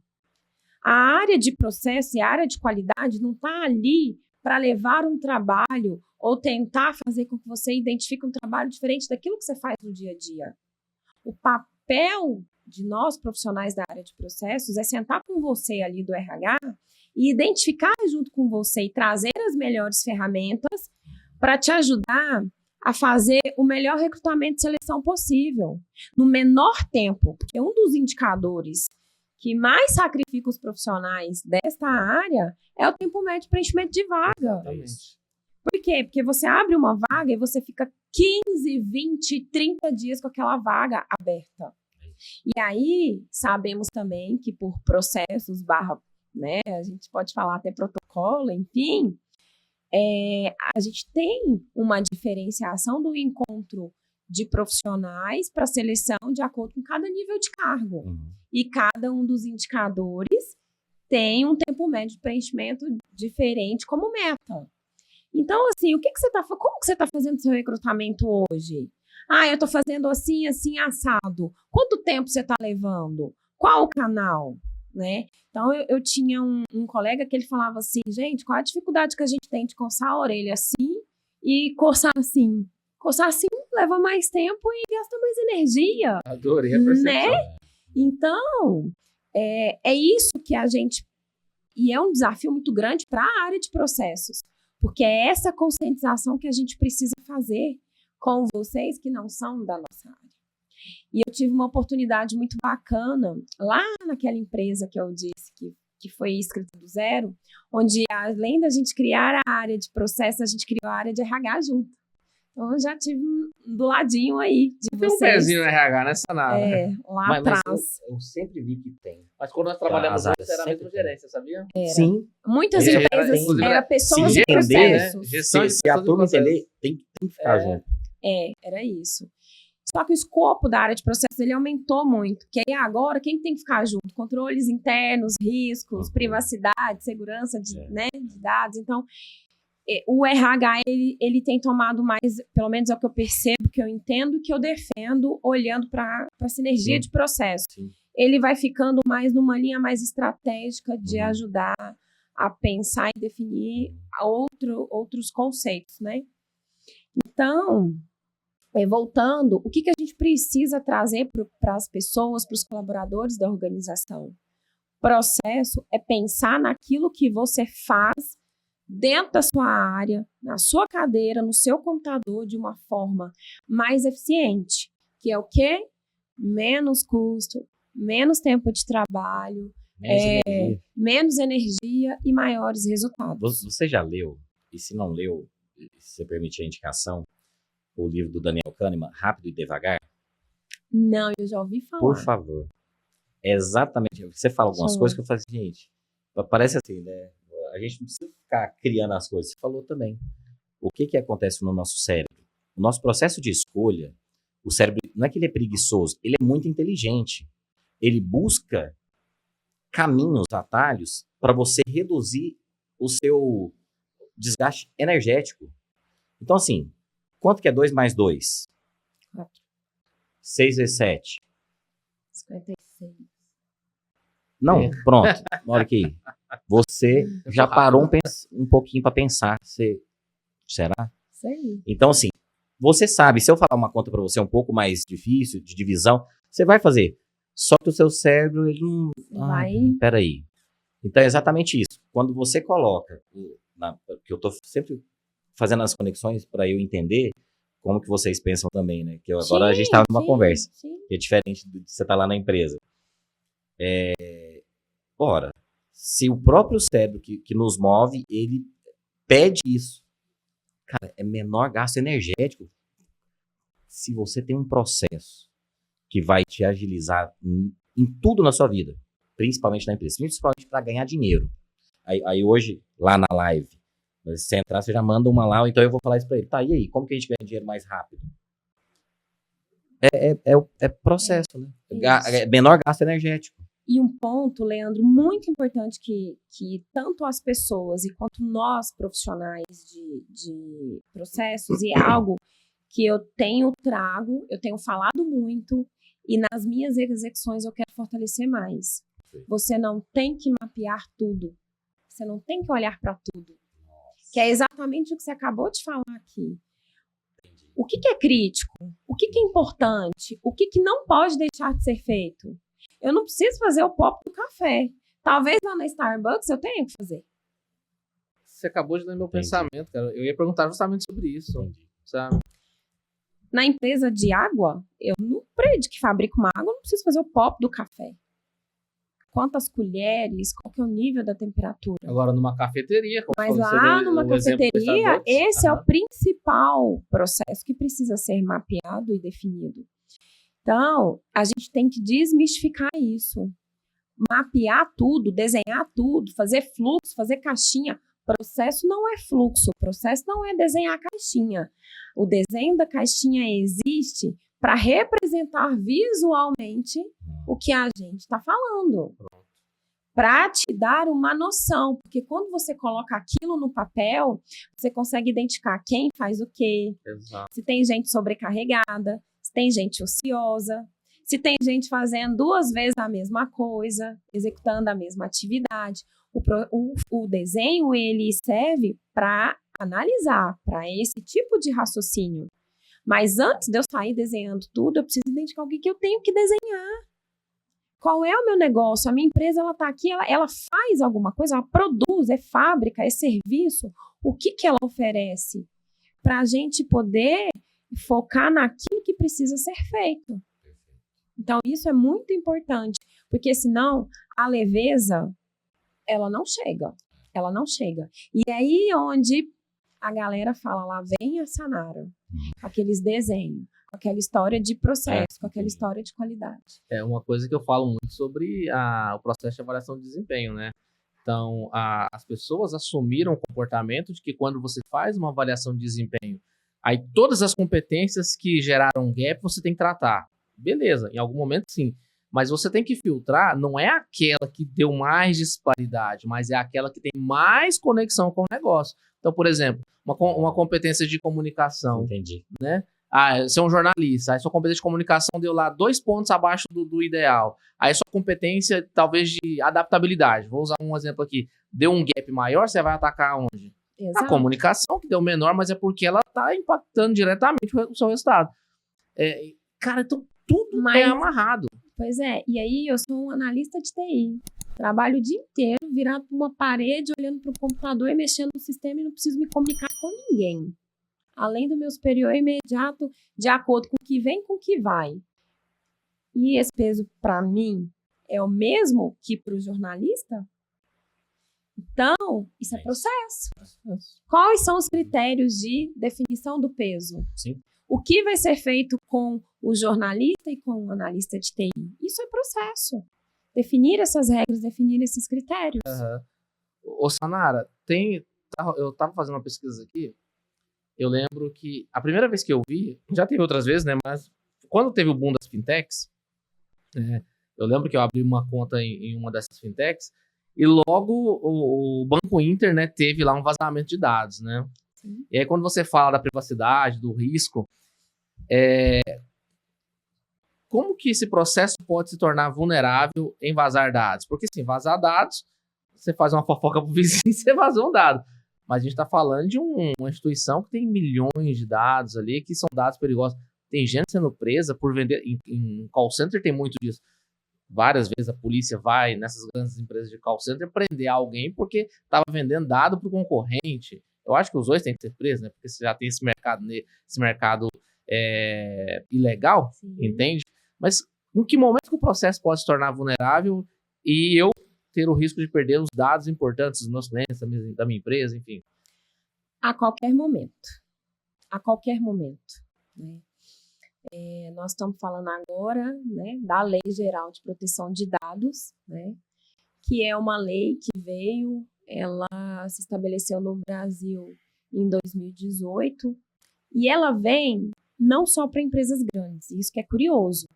Speaker 3: A área de processo e a área de qualidade não está ali para levar um trabalho ou tentar fazer com que você identifique um trabalho diferente daquilo que você faz no dia a dia. O papel de nós, profissionais da área de processos, é sentar com você ali do RH e identificar junto com você e trazer as melhores ferramentas para te ajudar a fazer o melhor recrutamento e seleção possível, no menor tempo. Porque um dos indicadores que mais sacrifica os profissionais desta área é o tempo médio de preenchimento de vaga.
Speaker 2: Exatamente.
Speaker 3: Por quê? Porque você abre uma vaga e você fica 15, 20, 30 dias com aquela vaga aberta. E aí, sabemos também que por processos né, a gente pode falar até protocolo, enfim, a gente tem uma diferenciação do encontro de profissionais para seleção de acordo com cada nível de cargo. E cada um dos indicadores tem um tempo médio de preenchimento diferente como meta. Então, assim, como que você está fazendo seu recrutamento hoje? Eu estou fazendo assim, assim, assado. Quanto tempo você está levando? Qual o canal? Né? Então, eu tinha um colega que ele falava assim, gente, qual a dificuldade que a gente tem de coçar a orelha assim e coçar assim? Coçar assim leva mais tempo e gasta mais energia.
Speaker 2: Adorei a percepção.
Speaker 3: Né? Então, é isso que a gente... E é um desafio muito grande para a área de processos, porque é essa conscientização que a gente precisa fazer com vocês que não são da nossa área. E eu tive uma oportunidade muito bacana lá naquela empresa que eu disse que foi escrita do zero, onde além da gente criar a área de processo, a gente criou a área de RH junto. Então, eu já tive do ladinho aí de
Speaker 2: Tem
Speaker 3: vocês.
Speaker 2: um pezinho no RH, né, Sanara?
Speaker 3: Lá atrás.
Speaker 1: Eu sempre vi que tem.
Speaker 2: Mas quando nós trabalhamos
Speaker 1: As áreas
Speaker 2: juntos, era a mesma
Speaker 1: sempre tem.
Speaker 2: gerência, sabia?
Speaker 1: Sim.
Speaker 3: Muitas
Speaker 2: Era,
Speaker 3: empresas
Speaker 2: inclusive,
Speaker 3: eram pessoas
Speaker 1: se
Speaker 3: de
Speaker 1: entender,
Speaker 3: processos.
Speaker 2: Gestão de
Speaker 1: Se a
Speaker 2: pessoas e
Speaker 1: turma
Speaker 2: processos.
Speaker 1: entender, tem que ficar junto.
Speaker 3: Era isso. Só que o escopo da área de processos ele aumentou muito. Que aí agora, quem tem que ficar junto? Controles internos, riscos, privacidade, segurança né, de dados. Então, o RH, ele tem tomado mais, pelo menos é o que eu percebo, que eu entendo, que eu defendo, olhando para a sinergia de processo.
Speaker 1: Sim.
Speaker 3: Ele vai ficando mais numa linha mais estratégica de ajudar a pensar e definir outros conceitos, né? Então, voltando, o que a gente precisa trazer para as pessoas, para os colaboradores da organização? Processo é pensar naquilo que você faz dentro da sua área, na sua cadeira, no seu computador, de uma forma mais eficiente, que é o quê? Menos custo, menos tempo de trabalho, menos energia e maiores resultados.
Speaker 1: Você já leu, e se não leu, se você permite a indicação, o livro do Daniel Kahneman, Rápido e Devagar?
Speaker 3: Não, eu já ouvi falar.
Speaker 1: Por favor. É exatamente. Você fala algumas coisas que eu falo assim, gente, parece assim, né? A gente não precisa ficar criando as coisas. Você falou também. O que acontece no nosso cérebro? O nosso processo de escolha, o cérebro, não é que ele é preguiçoso, ele é muito inteligente. Ele busca caminhos, atalhos, para você reduzir o seu desgaste energético. Então, assim, quanto que é 2 mais 2?
Speaker 3: 4.
Speaker 1: 6 vezes 7.
Speaker 3: 56.
Speaker 1: Não, pronto. Olha aqui. Você já parou um pouquinho para pensar. Será?
Speaker 3: Sei.
Speaker 1: Então, assim, você sabe, se eu falar uma conta para você um pouco mais difícil, de divisão, você vai fazer. Só que o seu cérebro, ele não...
Speaker 3: Vai.
Speaker 1: Peraí. Então, é exatamente isso. Quando você coloca, que eu tô sempre fazendo as conexões para eu entender como que vocês pensam também, né? Que agora a gente tá numa conversa, que é diferente de você estar lá na empresa. Ora, se o próprio cérebro que nos move, ele pede isso, cara, é menor gasto energético. Se você tem um processo que vai te agilizar em tudo na sua vida, principalmente na empresa, principalmente para ganhar dinheiro. Aí hoje, lá na live, se você entrar, você já manda uma lá, ou então eu vou falar isso para ele. Tá, e aí, como que a gente ganha dinheiro mais rápido? É processo, né? É menor gasto energético.
Speaker 3: E um ponto, Leandro, muito importante que tanto as pessoas e quanto nós, profissionais de processos, e é algo que eu tenho falado muito, e nas minhas execuções eu quero fortalecer mais. Você não tem que mapear tudo. Você não tem que olhar para tudo. Que é exatamente o que você acabou de falar aqui. O que é crítico? O que é importante? O que não pode deixar de ser feito? Eu não preciso fazer o pop do café. Talvez lá na Starbucks eu tenha que fazer.
Speaker 2: Você acabou de dar meu pensamento, cara. Eu ia perguntar justamente sobre isso, sabe?
Speaker 3: Na empresa de água, eu no prédio que fabrica uma água, eu não preciso fazer o pop do café. Quantas colheres, qual que é o nível da temperatura.
Speaker 2: Agora, numa cafeteria, como
Speaker 3: mas lá numa cafeteria, esse é o principal processo que precisa ser mapeado e definido. Então, a gente tem que desmistificar isso. Mapear tudo, desenhar tudo, fazer fluxo, fazer caixinha. Processo não é fluxo, processo não é desenhar caixinha. O desenho da caixinha existe para representar visualmente o que a gente está falando. Para te dar uma noção, porque quando você coloca aquilo no papel, você consegue identificar quem faz o quê.
Speaker 2: Exato.
Speaker 3: Se tem gente sobrecarregada, se tem gente ociosa, se tem gente fazendo 2 vezes a mesma coisa, executando a mesma atividade. O desenho, ele serve para analisar, para esse tipo de raciocínio. Mas antes de eu sair desenhando tudo, eu preciso identificar o que eu tenho que desenhar. Qual é o meu negócio? A minha empresa, ela está aqui, ela faz alguma coisa, ela produz, é fábrica, é serviço. O que ela oferece? Para a gente poder focar naquilo que precisa ser feito. Então, isso é muito importante, porque senão a leveza, ela não chega. Ela não chega. E aí onde a galera fala, lá vem a Sanara, com aqueles desenhos, com aquela história de processo, com aquela história de qualidade.
Speaker 2: É uma coisa que eu falo muito sobre o processo de avaliação de desempenho, né? Então, as pessoas assumiram o comportamento de que quando você faz uma avaliação de desempenho, aí todas as competências que geraram um gap você tem que tratar. Beleza, em algum momento sim. Mas você tem que filtrar, não é aquela que deu mais disparidade, mas é aquela que tem mais conexão com o negócio. Então, por exemplo, uma competência de comunicação.
Speaker 1: Entendi.
Speaker 2: Né? Você é um jornalista, aí sua competência de comunicação deu lá 2 pontos abaixo do ideal. Aí sua competência, talvez, de adaptabilidade, vou usar um exemplo aqui, deu um gap maior, você vai atacar onde?
Speaker 3: Exato.
Speaker 2: A comunicação, que deu menor, mas é porque ela está impactando diretamente o seu resultado. Cara, então tudo é amarrado.
Speaker 3: Pois é, e aí eu sou um analista de TI. Trabalho o dia inteiro virado para uma parede, olhando para o computador e mexendo no sistema e não preciso me comunicar com ninguém. Além do meu superior imediato, de acordo com o que vem, com o que vai. E esse peso, para mim, é o mesmo que para o jornalista? Então, isso é processo. Quais são os critérios de definição do peso?
Speaker 1: Sim.
Speaker 3: O que vai ser feito com o jornalista e com o analista de TI. Isso é processo. Definir essas regras, definir esses critérios.
Speaker 2: Ô, Sanara, eu estava fazendo uma pesquisa aqui, eu lembro que a primeira vez que eu vi, já teve outras vezes, né, mas quando teve o boom das fintechs, eu lembro que eu abri uma conta em uma dessas fintechs, e logo o Banco Inter, né, teve lá um vazamento de dados, né?
Speaker 3: Sim.
Speaker 2: E aí quando você fala da privacidade, do risco, como que esse processo pode se tornar vulnerável em vazar dados? Porque, assim, vazar dados, você faz uma fofoca pro vizinho e você vazou um dado. Mas a gente está falando de uma instituição que tem milhões de dados ali, que são dados perigosos. Tem gente sendo presa por vender... Em call center tem muito disso. Várias vezes a polícia vai nessas grandes empresas de call center prender alguém porque estava vendendo dado para o concorrente. Eu acho que os dois têm que ser presos, né? Porque você já tem esse mercado ilegal,
Speaker 3: Sim.
Speaker 2: entende? Mas em que momento que o processo pode se tornar vulnerável e eu ter o risco de perder os dados importantes dos meus clientes, da minha empresa, enfim?
Speaker 3: A qualquer momento. A qualquer momento. Né? Nós estamos falando agora, né, da Lei Geral de Proteção de Dados, né, que é uma lei que ela se estabeleceu no Brasil em 2018, e ela vem não só para empresas grandes, isso que é curioso,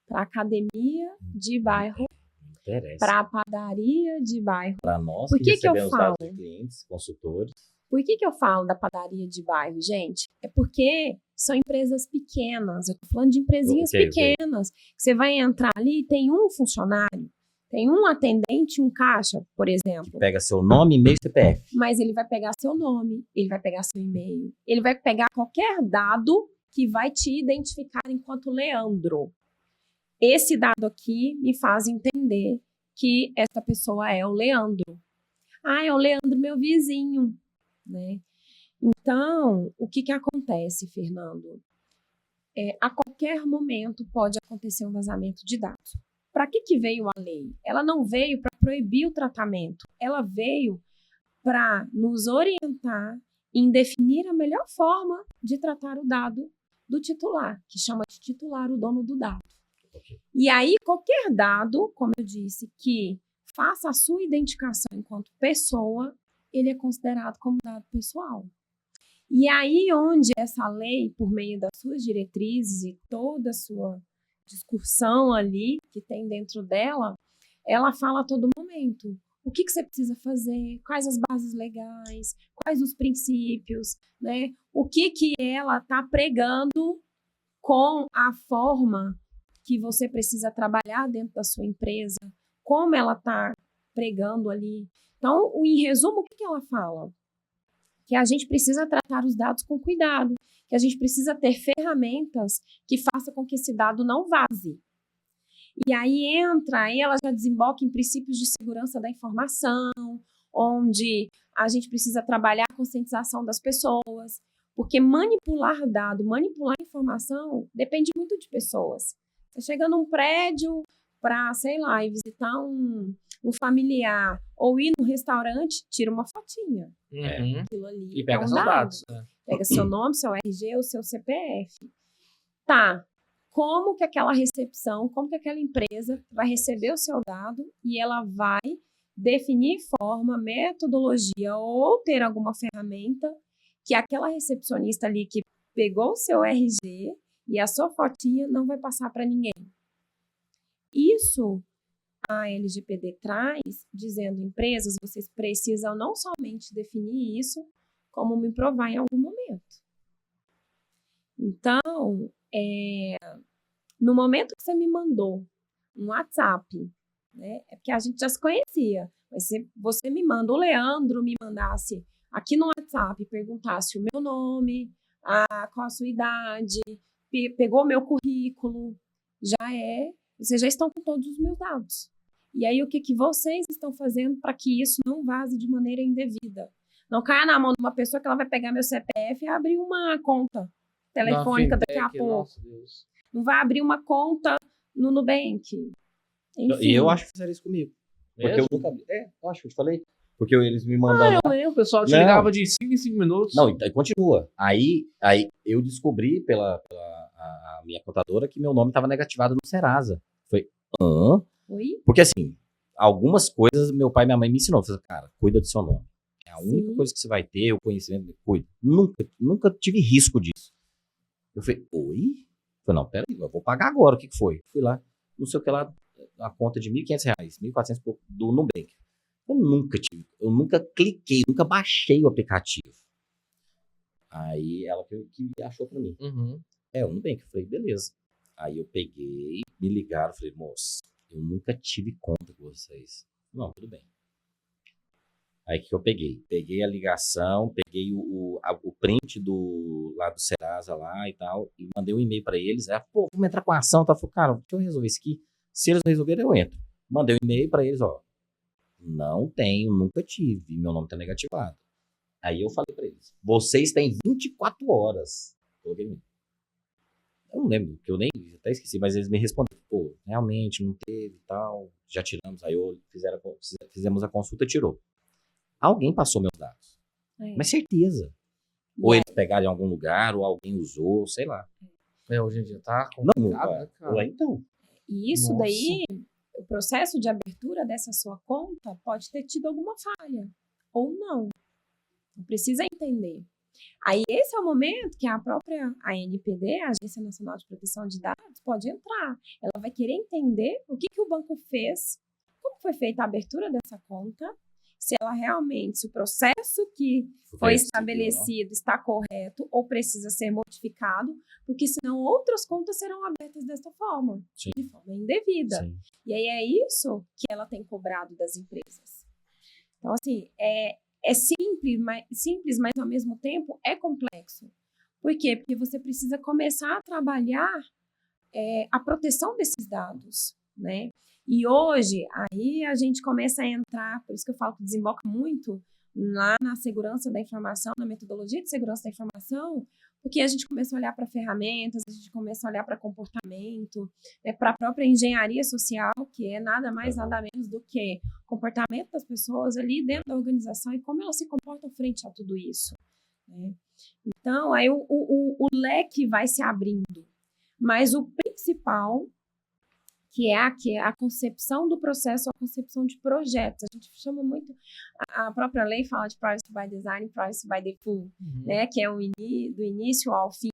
Speaker 3: para academia de bairro, para padaria de bairro.
Speaker 1: Para nós
Speaker 3: que
Speaker 1: recebemos
Speaker 3: eu falo?
Speaker 1: dados de clientes, consultores.
Speaker 3: Por que eu falo da padaria de bairro, gente? É porque são empresas pequenas. Eu estou falando de empresinhas pequenas. Você vai entrar ali e tem um funcionário, tem um atendente, um caixa, por exemplo.
Speaker 1: Que pega seu nome, e-mail e CPF.
Speaker 3: Mas ele vai pegar seu nome, ele vai pegar seu e-mail, ele vai pegar qualquer dado que vai te identificar enquanto Leandro. Esse dado aqui me faz entender que essa pessoa é o Leandro. Ah, é o Leandro, meu vizinho. Né? Então, o que acontece, Fernando? A qualquer momento pode acontecer um vazamento de dados. Para que veio a lei? Ela não veio para proibir o tratamento, ela veio para nos orientar em definir a melhor forma de tratar o dado do titular, que chama de titular o dono do dado. E aí, qualquer dado, como eu disse, que faça a sua identificação enquanto pessoa, ele é considerado como dado pessoal. E aí onde essa lei, por meio das suas diretrizes e toda a sua discussão ali, que tem dentro dela, ela fala a todo momento o que você precisa fazer, quais as bases legais, quais os princípios, né? O que ela está pregando com a forma que você precisa trabalhar dentro da sua empresa, como ela está pregando ali. Então, em resumo, o que ela fala? Que a gente precisa tratar os dados com cuidado, que a gente precisa ter ferramentas que façam com que esse dado não vaze. E aí ela já desemboca em princípios de segurança da informação, onde a gente precisa trabalhar a conscientização das pessoas, porque manipular dado, manipular informação, depende muito de pessoas. Você chega num prédio para, sei lá, ir visitar um familiar ou ir num restaurante, tira uma fotinha. Aquilo ali
Speaker 2: e pega seus dados.
Speaker 3: Pega seu nome, seu RG, o seu CPF. Tá. Como que aquela recepção, como que aquela empresa vai receber o seu dado e ela vai definir forma, metodologia ou ter alguma ferramenta que aquela recepcionista ali que pegou o seu RG e a sua fotinha não vai passar para ninguém. Isso a LGPD traz, dizendo, empresas, vocês precisam não somente definir isso, como me provar em algum momento. Então, no momento que você me mandou um WhatsApp, né, é porque a gente já se conhecia, mas se você me manda, o Leandro me mandasse aqui no WhatsApp, perguntasse o meu nome, qual a sua idade, pegou meu currículo, vocês já estão com todos os meus dados. E aí, o que vocês estão fazendo para que isso não vaze de maneira indevida? Não caia na mão de uma pessoa que ela vai pegar meu CPF e abrir uma conta telefônica daqui a pouco. Não vai abrir uma conta no Nubank. Enfim.
Speaker 1: E eu acho que fizeram isso comigo. Porque eu nunca abri. Eu acho que eu te falei. Porque eles me mandaram.
Speaker 2: Eu lembro, o pessoal te ligava de 5 em 5 minutos.
Speaker 1: Não, continua. Aí eu descobri pela a minha contadora que meu nome estava negativado no Serasa. Foi, hã?
Speaker 3: Oi?
Speaker 1: Porque assim, algumas coisas meu pai e minha mãe me ensinou. Falei, cara, cuida do seu nome. É a única
Speaker 3: Sim.
Speaker 1: coisa que você vai ter, o conhecimento, cuida. Nunca tive risco disso. Eu falei, oi? Eu falei, não, peraí, eu vou pagar agora, o que foi? Fui lá, não sei o que lá, a conta de R$ 1.500, 1.400 e pouco do Nubank. Eu nunca cliquei, nunca baixei o aplicativo. Aí ela que achou pra mim.
Speaker 2: Uhum.
Speaker 1: É, o Nubank. Eu falei, beleza. Aí eu peguei, me ligaram, falei, moça, eu nunca tive conta com vocês. Não, tudo bem. Aí que eu peguei? Peguei a ligação, peguei o print lá do Serasa lá e tal, e mandei um e-mail pra eles. Aí, pô, vamos entrar com a ação. Tá? Falei, cara, deixa eu resolver isso aqui. Se eles não resolverem, eu entro. Mandei um e-mail pra eles, ó. Não tenho, nunca tive. Meu nome tá negativado. Aí eu falei pra eles, vocês têm 24 horas. Eu não lembro, que eu nem até esqueci, mas eles me responderam, pô, realmente não teve e tal, já tiramos. Aí fizemos a consulta e tirou. Alguém passou meus dados.
Speaker 3: É.
Speaker 1: Mas certeza. Ou eles pegaram em algum lugar, ou alguém usou, sei lá.
Speaker 2: Hoje em dia tá
Speaker 1: Não,
Speaker 2: complicado, né, cara?
Speaker 1: então.
Speaker 3: E isso
Speaker 2: Nossa.
Speaker 3: daí, o processo de abertura dessa sua conta pode ter tido alguma falha. Ou não. Precisa entender. Aí esse é o momento que a própria ANPD, a Agência Nacional de Proteção de Dados, pode entrar. Ela vai querer entender o que o banco fez, como foi feita a abertura dessa conta, se ela realmente, se o processo que foi estabelecido está correto ou precisa ser modificado, porque senão outras contas serão abertas dessa forma,
Speaker 1: Sim.
Speaker 3: de forma indevida.
Speaker 1: Sim.
Speaker 3: E aí é isso que ela tem cobrado das empresas. Então, assim, é simples, mas ao mesmo tempo é complexo. Por quê? Porque você precisa começar a trabalhar a proteção desses dados, né? E hoje, aí a gente começa a entrar, por isso que eu falo que desemboca muito lá na segurança da informação, na metodologia de segurança da informação, porque a gente começa a olhar para ferramentas, a gente começa a olhar para comportamento, para a própria engenharia social, que é nada mais, nada menos do que o comportamento das pessoas ali dentro da organização e como elas se comportam frente a tudo isso, né? Então, aí o leque vai se abrindo, mas o principal, que é a concepção do processo, a concepção de projetos. A gente chama muito, a própria lei fala de Privacy by Design, Privacy by Default, né? Que é do início ao fim.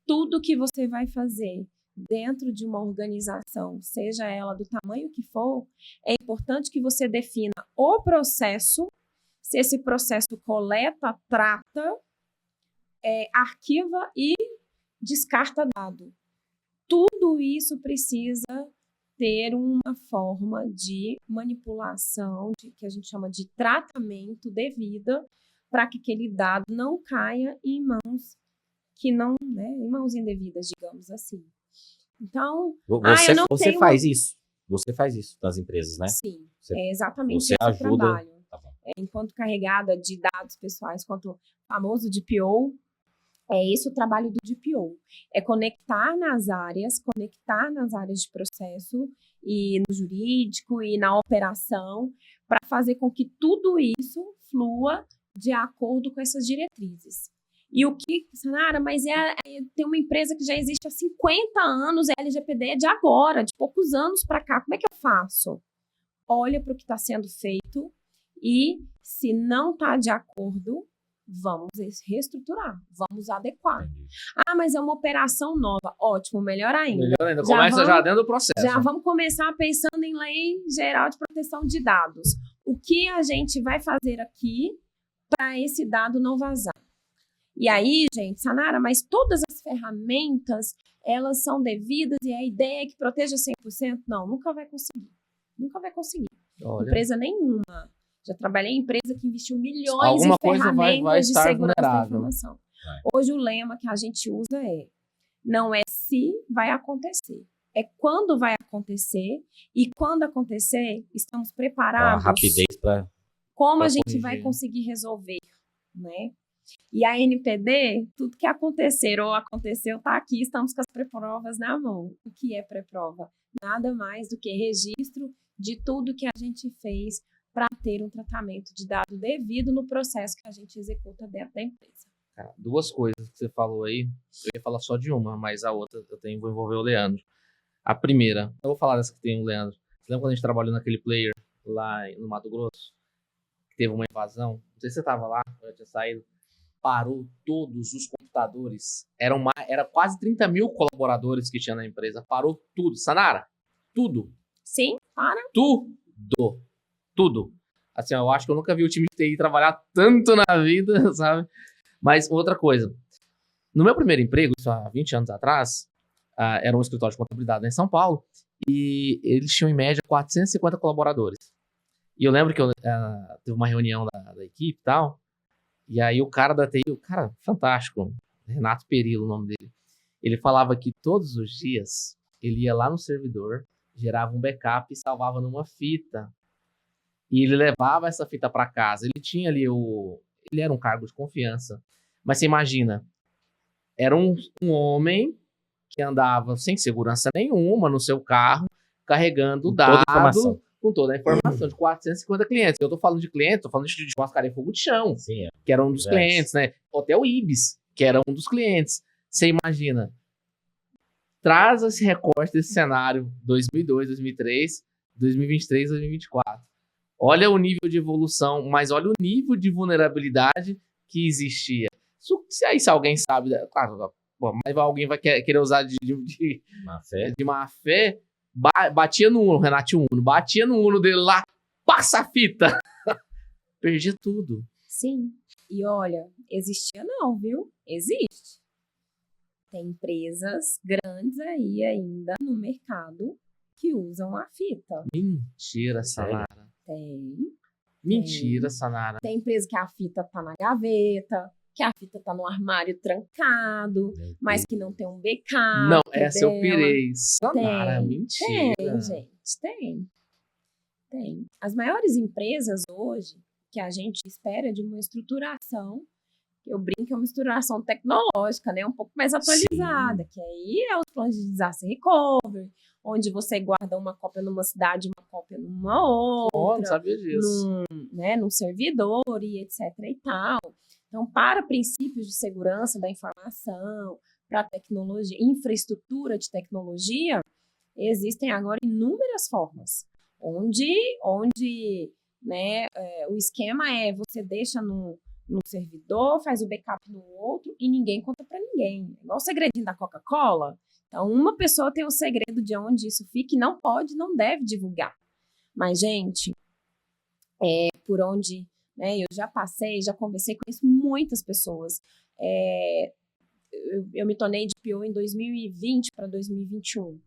Speaker 3: Tudo que você vai fazer dentro de uma organização, seja ela do tamanho que for, é importante que você defina o processo, se esse processo coleta, trata, arquiva e descarta dado. Tudo isso precisa ter uma forma de manipulação, que a gente chama de tratamento devida, para que aquele dado não caia em mãos que não, né, em mãos indevidas, digamos assim. Então,
Speaker 1: você faz isso. Você faz isso nas empresas, né?
Speaker 3: Sim, é exatamente
Speaker 1: você
Speaker 3: esse
Speaker 1: ajuda,
Speaker 3: trabalho.
Speaker 1: Tá bom.
Speaker 3: Enquanto carregada de dados pessoais, quanto famoso DPO, é esse o trabalho do DPO. É conectar nas áreas de processo e no jurídico e na operação, para fazer com que tudo isso flua de acordo com essas diretrizes. E o que, Sanara, mas tem uma empresa que já existe há 50 anos, a LGPD é de agora, de poucos anos para cá, como é que eu faço? Olha para o que está sendo feito e, se não está de acordo, vamos reestruturar, vamos adequar.
Speaker 1: Entendi.
Speaker 3: Mas é uma operação nova. Ótimo, melhor ainda.
Speaker 2: Melhor ainda, começa já dentro do processo.
Speaker 3: Já vamos começar pensando em Lei Geral de Proteção de Dados. O que a gente vai fazer aqui para esse dado não vazar? E aí, gente, Sanara, mas todas as ferramentas, elas são devidas e a ideia é que proteja 100%? Não, nunca vai conseguir. Nunca vai conseguir.
Speaker 2: Olha.
Speaker 3: Empresa nenhuma. Já trabalhei em empresa que investiu milhões
Speaker 2: Alguma
Speaker 3: em ferramentas
Speaker 2: vai
Speaker 3: de
Speaker 2: estar
Speaker 3: segurança da
Speaker 2: vulnerável.
Speaker 3: informação. Hoje o lema que a gente usa não é se vai acontecer, é quando vai acontecer, e quando acontecer, estamos preparados.
Speaker 1: A rapidez para
Speaker 3: como a gente vai conseguir resolver, né? E a NPD, tudo que acontecer ou aconteceu está aqui, estamos com as pré-provas na mão. O que é pré-prova? Nada mais do que registro de tudo que a gente fez para ter um tratamento de dado devido no processo que a gente executa dentro da empresa.
Speaker 2: Cara, duas coisas que você falou aí, eu ia falar só de uma, mas a outra vou envolver o Leandro. A primeira, eu vou falar dessa que tem o Leandro. Você lembra quando a gente trabalhou naquele player lá no Mato Grosso? Que teve uma invasão? Não sei se você tava lá, eu tinha saído. Parou todos os computadores. Era quase 30 mil colaboradores que tinha na empresa. Parou tudo. Sanara, tudo.
Speaker 3: Sim, para.
Speaker 2: Tudo. Assim, eu acho que eu nunca vi o time de TI trabalhar tanto na vida, sabe? Mas outra coisa. No meu primeiro emprego, isso há 20 anos atrás, era um escritório de contabilidade em São Paulo, e eles tinham em média 450 colaboradores. E eu lembro que teve uma reunião da equipe e tal, e aí o cara da TI, o cara fantástico, Renato Perillo, o nome dele, ele falava que todos os dias ele ia lá no servidor, gerava um backup e salvava numa fita. E ele levava essa fita para casa. Ele tinha ali ele era um cargo de confiança. Mas você imagina, era um homem que andava sem segurança nenhuma no seu carro, carregando dado com toda a informação de 450 clientes. Eu tô falando de clientes, tô falando de churrascaria Fogo de Chão,
Speaker 1: Sim,
Speaker 2: que era um dos clientes, né? Hotel Ibis, que era um dos clientes. Você imagina, traz esse recorte desse cenário 2002, 2003, 2023, 2024. Olha o nível de evolução, mas olha o nível de vulnerabilidade que existia. Se alguém sabe, claro, mas alguém vai querer usar de má fé, batia no Uno, Renato Uno, batia no Uno dele lá, passa a fita. Perdia tudo.
Speaker 3: Sim. E olha, existia não, viu? Existe. Tem empresas grandes aí ainda no mercado que usam a fita.
Speaker 2: Mentira, Sanara.
Speaker 3: Tem.
Speaker 2: Mentira, Sanara.
Speaker 3: Tem empresa que a fita tá na gaveta, que a fita tá no armário trancado, mas que não tem um backup.
Speaker 2: Não, essa eu pirei. Sanara,
Speaker 3: tem,
Speaker 2: mentira.
Speaker 3: Tem, gente, tem. As maiores empresas hoje, que a gente espera de uma estruturação, eu brinco que é uma estruturação tecnológica, né? Um pouco mais atualizada, que aí é os planos de disaster recovery, onde você guarda uma cópia numa cidade, uma cópia numa outra.
Speaker 2: Não sabia disso.
Speaker 3: Num servidor e etc e tal. Então, para princípios de segurança da informação, para tecnologia, infraestrutura de tecnologia, existem agora inúmeras formas, onde né, o esquema é você deixa no servidor, faz o backup no outro e ninguém conta para ninguém. Igual o segredinho da Coca-Cola. Então, uma pessoa tem o segredo de onde isso fica e não pode, não deve divulgar. Mas, gente, por onde, né, eu já passei, já conversei, conheço muitas pessoas. Eu me tornei DPO em 2020 para 2021.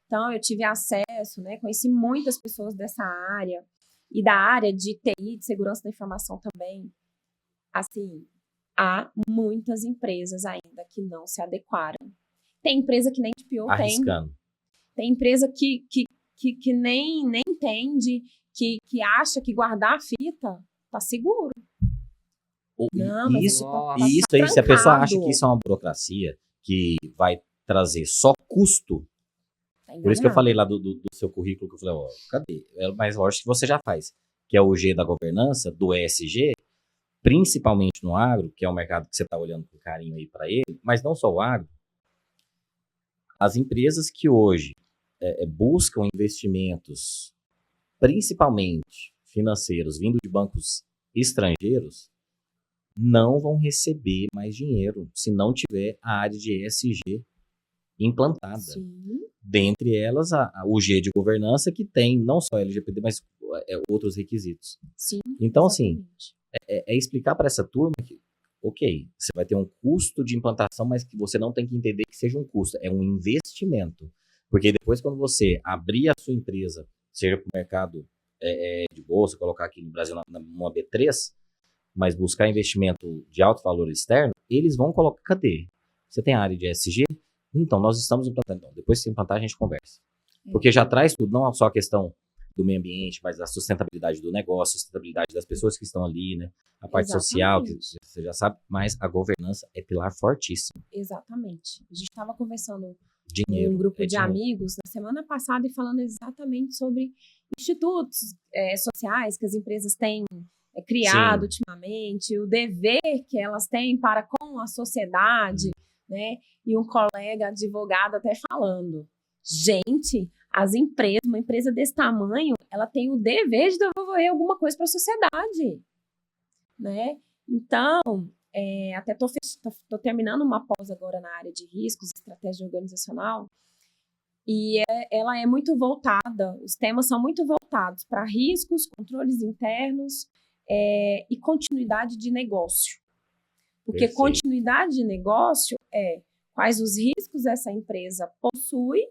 Speaker 3: Então, eu tive acesso, né, conheci muitas pessoas dessa área e da área de TI, de segurança da informação também. Assim, há muitas empresas ainda que não se adequaram. Tem empresa que nem DPO
Speaker 1: arriscando.
Speaker 3: Tem empresa que nem entende, que acha que guardar a fita tá seguro. Não, mas
Speaker 1: isso aí, se a pessoa acha que isso é uma burocracia que vai trazer só custo, por isso que eu falei lá do seu currículo, que eu falei, cadê? Mas lógico que você já faz, que é o G da governança, do ESG, principalmente no agro, que é um mercado que você está olhando com carinho aí para ele, mas não só o agro. As empresas que hoje buscam investimentos, principalmente financeiros, vindo de bancos estrangeiros, não vão receber mais dinheiro se não tiver a área de ESG implantada. Sim. Dentre elas, o G de governança, que tem não só LGPD, mas outros requisitos.
Speaker 3: Sim,
Speaker 1: então, exatamente. Assim, é explicar para essa turma que, ok, você vai ter um custo de implantação, mas que você não tem que entender que seja um custo, é um investimento. Porque depois, quando você abrir a sua empresa, seja para o mercado de bolsa, colocar aqui no Brasil numa B3, mas buscar investimento de alto valor externo, eles vão colocar, cadê? Você tem a área de ESG? Então, nós estamos implantando. Então, depois que você implantar, a gente conversa. Porque já traz tudo, não só a questão do meio ambiente, mas a sustentabilidade do negócio, a sustentabilidade das pessoas que estão ali, né? A parte social, que você já sabe, mas a governança é pilar fortíssimo.
Speaker 3: Exatamente. A gente estava conversando em um grupo de amigos na semana passada e falando exatamente sobre institutos sociais que as empresas têm criado
Speaker 1: Sim.
Speaker 3: ultimamente, o dever que elas têm para com a sociedade, né? E um colega advogado até falando, gente, uma empresa desse tamanho, ela tem o dever de devolver alguma coisa para a sociedade, né? Então, até estou terminando uma pós agora na área de riscos, estratégia organizacional, e ela é muito voltada, os temas são muito voltados para riscos, controles internos e continuidade de negócio. Porque
Speaker 1: Perfeito.
Speaker 3: continuidade de negócio é quais os riscos essa empresa possui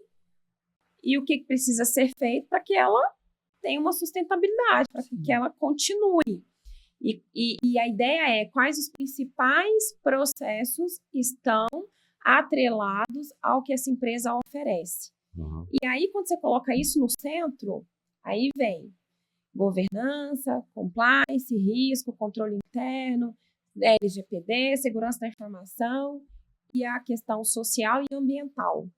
Speaker 3: e o que precisa ser feito para que ela tenha uma sustentabilidade, para que ela continue. E a ideia é quais os principais processos estão atrelados ao que essa empresa oferece.
Speaker 1: Uhum.
Speaker 3: E aí, quando você coloca isso no centro, aí vem governança, compliance, risco, controle interno, LGPD, segurança da informação e a questão social e ambiental.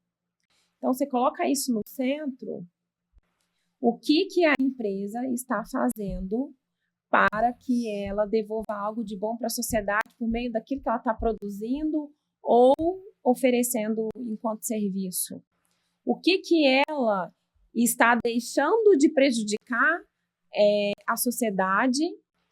Speaker 3: Então, você coloca isso no centro, o que a empresa está fazendo para que ela devolva algo de bom para a sociedade por meio daquilo que ela está produzindo ou oferecendo enquanto serviço. O que ela está deixando de prejudicar a sociedade,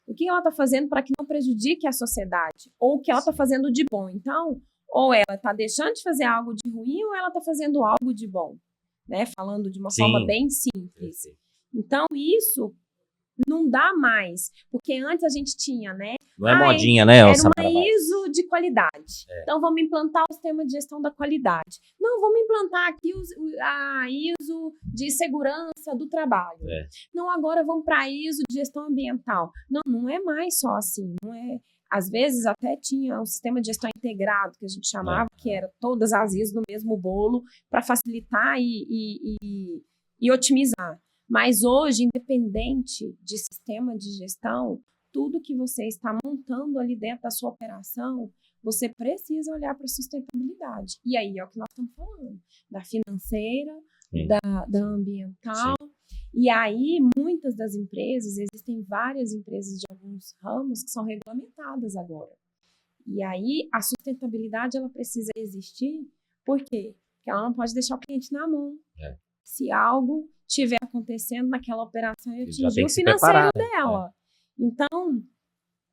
Speaker 3: o que ela está fazendo para que não prejudique a sociedade, ou o que ela está fazendo de bom. Então, ou ela está deixando de fazer algo de ruim, ou ela está fazendo algo de bom, né? Falando de uma forma bem simples. Então, isso não dá mais, porque antes a gente tinha, né?
Speaker 1: Não é modinha, né?
Speaker 3: Era uma ISO de qualidade.
Speaker 1: É.
Speaker 3: Então, vamos implantar o sistema de gestão da qualidade. Não, vamos implantar aqui a ISO de segurança do trabalho.
Speaker 1: É.
Speaker 3: Não, agora vamos para a ISO de gestão ambiental. Não, não é mais só assim. Não é. Às vezes até tinha um sistema de gestão integrado, que a gente chamava, que era todas as ISO no mesmo bolo, para facilitar e otimizar. Mas hoje, independente de sistema de gestão, tudo que você está montando ali dentro da sua operação, você precisa olhar para a sustentabilidade. E aí é o que nós estamos falando, da financeira, da ambiental. Sim. E aí, muitas das empresas, existem várias empresas de alguns ramos que são regulamentadas agora. E aí, a sustentabilidade, ela precisa existir, por quê? Porque ela não pode deixar o cliente na mão. Se algo estiver acontecendo naquela operação e atingir o financeiro dela. Então,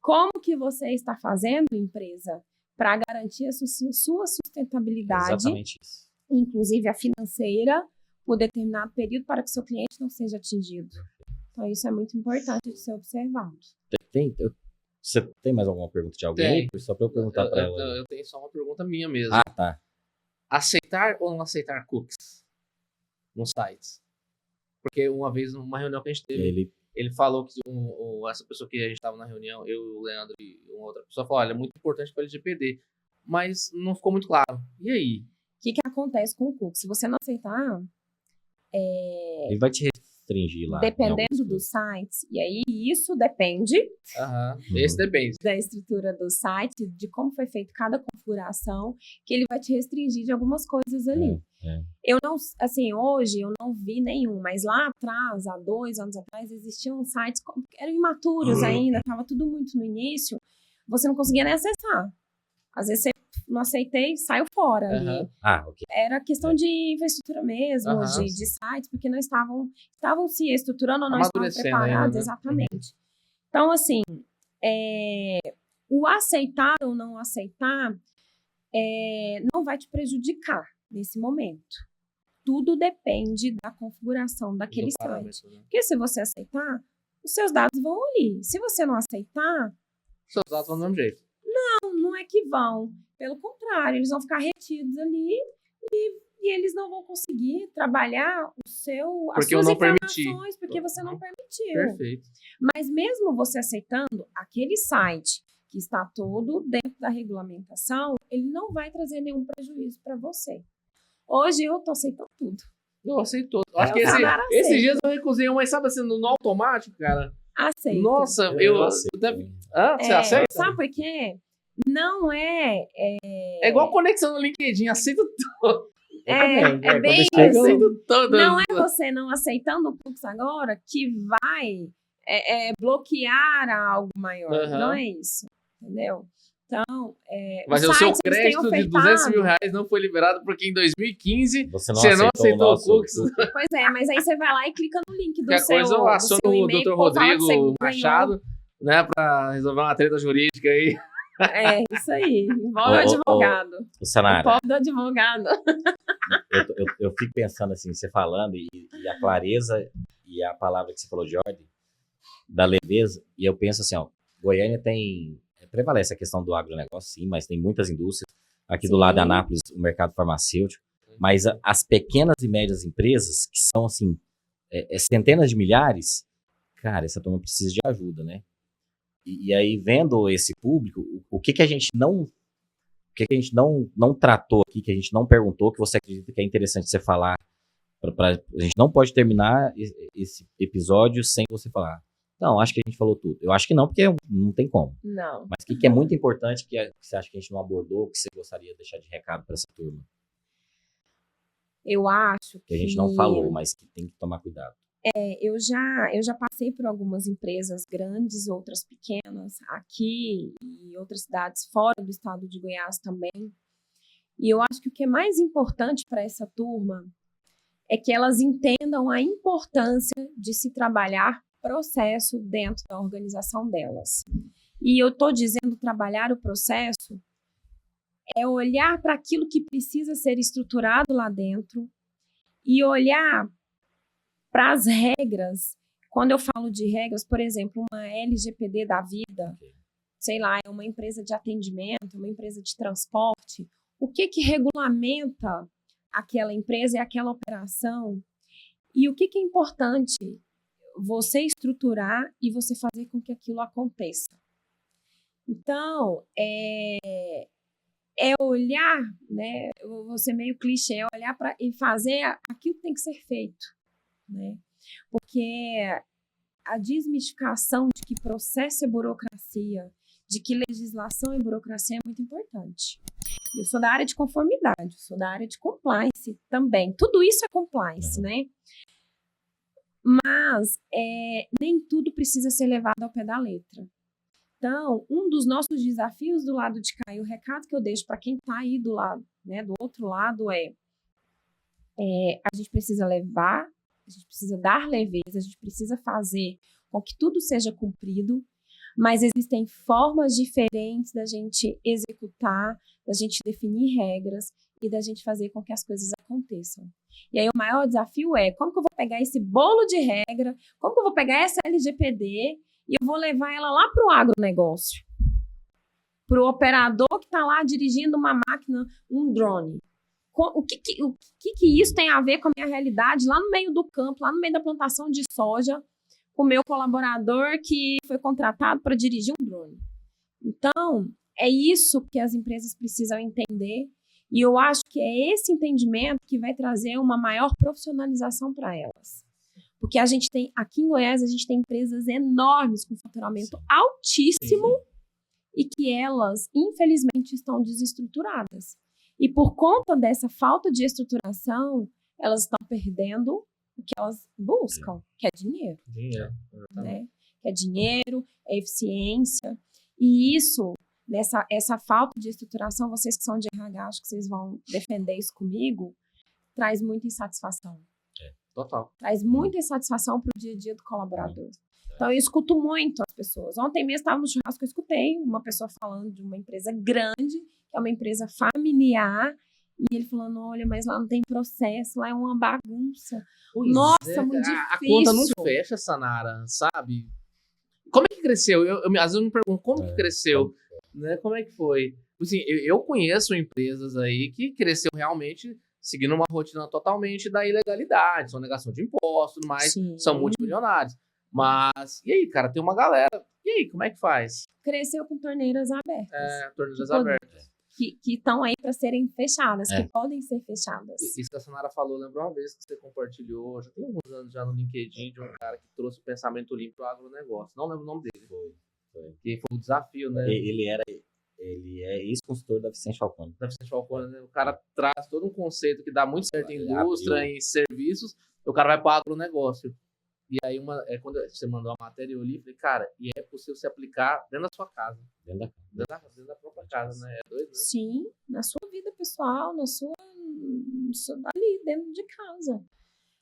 Speaker 3: como que você está fazendo, empresa, para garantir a sua sustentabilidade,
Speaker 1: exatamente isso.
Speaker 3: Inclusive a financeira, por determinado período, para que o seu cliente não seja atingido? Então, isso é muito importante de ser observado.
Speaker 1: Você tem mais alguma pergunta de alguém? Só para eu perguntar para ela.
Speaker 2: Eu tenho só uma pergunta minha mesmo.
Speaker 1: Ah, tá.
Speaker 2: Aceitar ou não aceitar cookies nos sites? Porque uma vez, numa reunião que a gente teve, ele falou que essa pessoa que a gente estava na reunião, eu, o Leandro e uma outra pessoa, falou, olha, é muito importante para o LGPD, mas não ficou muito claro. E aí?
Speaker 3: O que acontece com o cookie? Se você não aceitar...
Speaker 1: Ele vai te restringir lá.
Speaker 3: Dependendo dos sites, e aí isso depende...
Speaker 2: Esse depende.
Speaker 3: Da estrutura do site, de como foi feita cada configuração, que ele vai te restringir de algumas coisas ali. Eu não, assim, hoje eu não vi nenhum, mas lá atrás, há 2 anos atrás, existiam sites que eram imaturos ainda, estava tudo muito no início, você não conseguia nem acessar. Às vezes você não aceitei, saiu fora ali.
Speaker 1: Okay.
Speaker 3: Era questão de infraestrutura mesmo, de sites, porque não estavam se estruturando ou não estavam preparados, exatamente. Então, assim, o aceitar ou não aceitar não vai te prejudicar nesse momento. Tudo depende da configuração daquele site. Né? Porque se você aceitar, os seus dados vão ali. Se você não aceitar...
Speaker 2: Seus dados vão do mesmo jeito.
Speaker 3: Não é que vão. Pelo contrário, eles vão ficar retidos ali e eles não vão conseguir trabalhar as suas informações porque você não permitiu.
Speaker 2: Perfeito.
Speaker 3: Mas mesmo você aceitando aquele site que está todo dentro da regulamentação, ele não vai trazer nenhum prejuízo para você. Hoje eu estou aceitando tudo.
Speaker 2: Eu aceito tudo. Acho que esses dias eu recusei uma, sabe assim, no automático, cara.
Speaker 3: Aceito.
Speaker 2: Nossa, eu aceito. Você aceita?
Speaker 3: Sabe por quê? Não é...
Speaker 2: É igual conexão no LinkedIn, aceito tudo.
Speaker 3: É bem
Speaker 2: isso.
Speaker 3: Não é você não aceitando o Cookies agora que vai bloquear algo maior.
Speaker 2: Aham.
Speaker 3: Não é isso, entendeu? Então,
Speaker 2: Mas
Speaker 3: os
Speaker 2: o seu
Speaker 3: sites, eles têm
Speaker 2: crédito de R$200 mil
Speaker 3: ofertado.
Speaker 2: não foi liberado porque em 2015
Speaker 1: Você
Speaker 2: você não aceitou
Speaker 1: o
Speaker 2: o
Speaker 1: nosso
Speaker 2: cookies.
Speaker 3: Pois é, mas aí você vai lá e clica no link do
Speaker 2: Qualquer coisa eu
Speaker 3: do
Speaker 2: aciono
Speaker 3: seu
Speaker 2: o
Speaker 3: e-mail,
Speaker 2: Dr.
Speaker 3: pô, fala que você
Speaker 2: Rodrigo
Speaker 3: ganhou.
Speaker 2: Machado, né, pra resolver uma treta jurídica aí.
Speaker 3: É, isso aí. Envolve o
Speaker 1: Ô, ô,
Speaker 3: advogado.
Speaker 1: O
Speaker 3: O
Speaker 1: Sanara,
Speaker 3: pobre do advogado.
Speaker 1: eu fico pensando assim, você falando, e a clareza e a palavra que você falou de ordem, da leveza, e eu penso assim, ó, Goiânia prevalece a questão do agronegócio, sim, mas tem muitas indústrias. Aqui do
Speaker 3: Sim.
Speaker 1: lado de Anápolis, o mercado farmacêutico, mas as pequenas e médias empresas, que são assim, centenas de milhares, cara, essa turma precisa de ajuda, né? E aí, vendo esse público, o que a gente não tratou aqui, que a gente não perguntou, que você acredita que é interessante você falar, a gente não pode terminar esse episódio sem você falar. Não, acho que a gente falou tudo. Eu acho que não, porque não tem como.
Speaker 3: Não.
Speaker 1: Mas o que é muito importante, que você acha que a gente não abordou, que você gostaria de deixar de recado para essa turma?
Speaker 3: Eu acho
Speaker 1: Que a gente não falou, mas que tem que tomar cuidado.
Speaker 3: Eu já passei por algumas empresas grandes, outras pequenas, aqui e outras cidades fora do estado de Goiás também. E eu acho que o que é mais importante para essa turma é que elas entendam a importância de se trabalhar processo dentro da organização delas. E eu estou dizendo trabalhar o processo é olhar para aquilo que precisa ser estruturado lá dentro e olhar para as regras. Quando eu falo de regras, por exemplo, uma LGPD da vida, sei lá, é uma empresa de atendimento, uma empresa de transporte, o que regulamenta aquela empresa e aquela operação? E o que é importante você estruturar e você fazer com que aquilo aconteça? Então, olhar, né? Eu vou ser meio clichê, é olhar para e fazer aquilo que tem que ser feito, né? Porque a desmistificação de que processo é burocracia, de que legislação é burocracia é muito importante. Eu sou da área de conformidade, sou da área de compliance também. Tudo isso é compliance, né? Mas nem tudo precisa ser levado ao pé da letra. Então, um dos nossos desafios do lado de cá, e o recado que eu deixo para quem está aí do lado, né, do outro lado a gente precisa levar, a gente precisa dar leveza, a gente precisa fazer com que tudo seja cumprido, mas existem formas diferentes da gente executar, da gente definir regras e da gente fazer com que as coisas aconteçam. E aí o maior desafio é como que eu vou pegar esse bolo de regra, como que eu vou pegar essa LGPD e eu vou levar ela lá para o agronegócio, para o operador que está lá dirigindo uma máquina, um drone. O que isso tem a ver com a minha realidade lá no meio do campo, lá no meio da plantação de soja, com o meu colaborador que foi contratado para dirigir um drone? Então, é isso que as empresas precisam entender e eu acho que é esse entendimento que vai trazer uma maior profissionalização para elas. Porque a gente tem, aqui em Goiás, a gente tem empresas enormes com faturamento altíssimo e que elas, infelizmente, estão desestruturadas. E por conta dessa falta de estruturação, elas estão perdendo o que elas buscam, que é dinheiro.
Speaker 2: Dinheiro.
Speaker 3: Né? Que é dinheiro, é eficiência. E isso, essa falta de estruturação, vocês que são de RH, acho que vocês vão defender isso comigo, traz muita insatisfação.
Speaker 2: Total.
Speaker 3: Traz muita insatisfação para o dia a dia do colaborador. Então, eu escuto muito as pessoas. Ontem mesmo estava no churrasco, eu escutei uma pessoa falando de uma empresa grande, que é uma empresa familiar, e ele falando, olha, mas lá não tem processo, lá é uma bagunça.
Speaker 2: Pois
Speaker 3: Nossa, muito difícil.
Speaker 2: A conta não fecha, Sanara, sabe? Como é que cresceu? Às vezes eu me pergunto, como que cresceu? Né? Como é que foi? Assim, eu conheço empresas aí que cresceu realmente seguindo uma rotina totalmente da ilegalidade, são negação de impostos, mas são multimilionários. Mas, e aí, cara, tem uma galera. E aí, como é que faz?
Speaker 3: Cresceu com torneiras abertas.
Speaker 2: Torneiras abertas.
Speaker 3: Que estão aí para serem fechadas, que podem ser fechadas.
Speaker 2: Isso que a Sanara falou, lembra uma vez que você compartilhou, já tem alguns anos já no LinkedIn, de um cara que trouxe o pensamento limpo para o agronegócio. Não lembro o nome dele. Foi. Que foi o desafio, né?
Speaker 1: Ele é ex-consultor da Vicente Falcone.
Speaker 2: Da Vicente Falcone, né? O cara traz todo um conceito que dá muito certo em indústria, em serviços, e o cara vai para o agronegócio. E aí, quando você mandou a matéria, eu li e falei, cara, e é possível se aplicar dentro da sua casa. Dentro da própria casa, né? É doido, né?
Speaker 3: Sim, na sua vida pessoal, ali dentro de casa.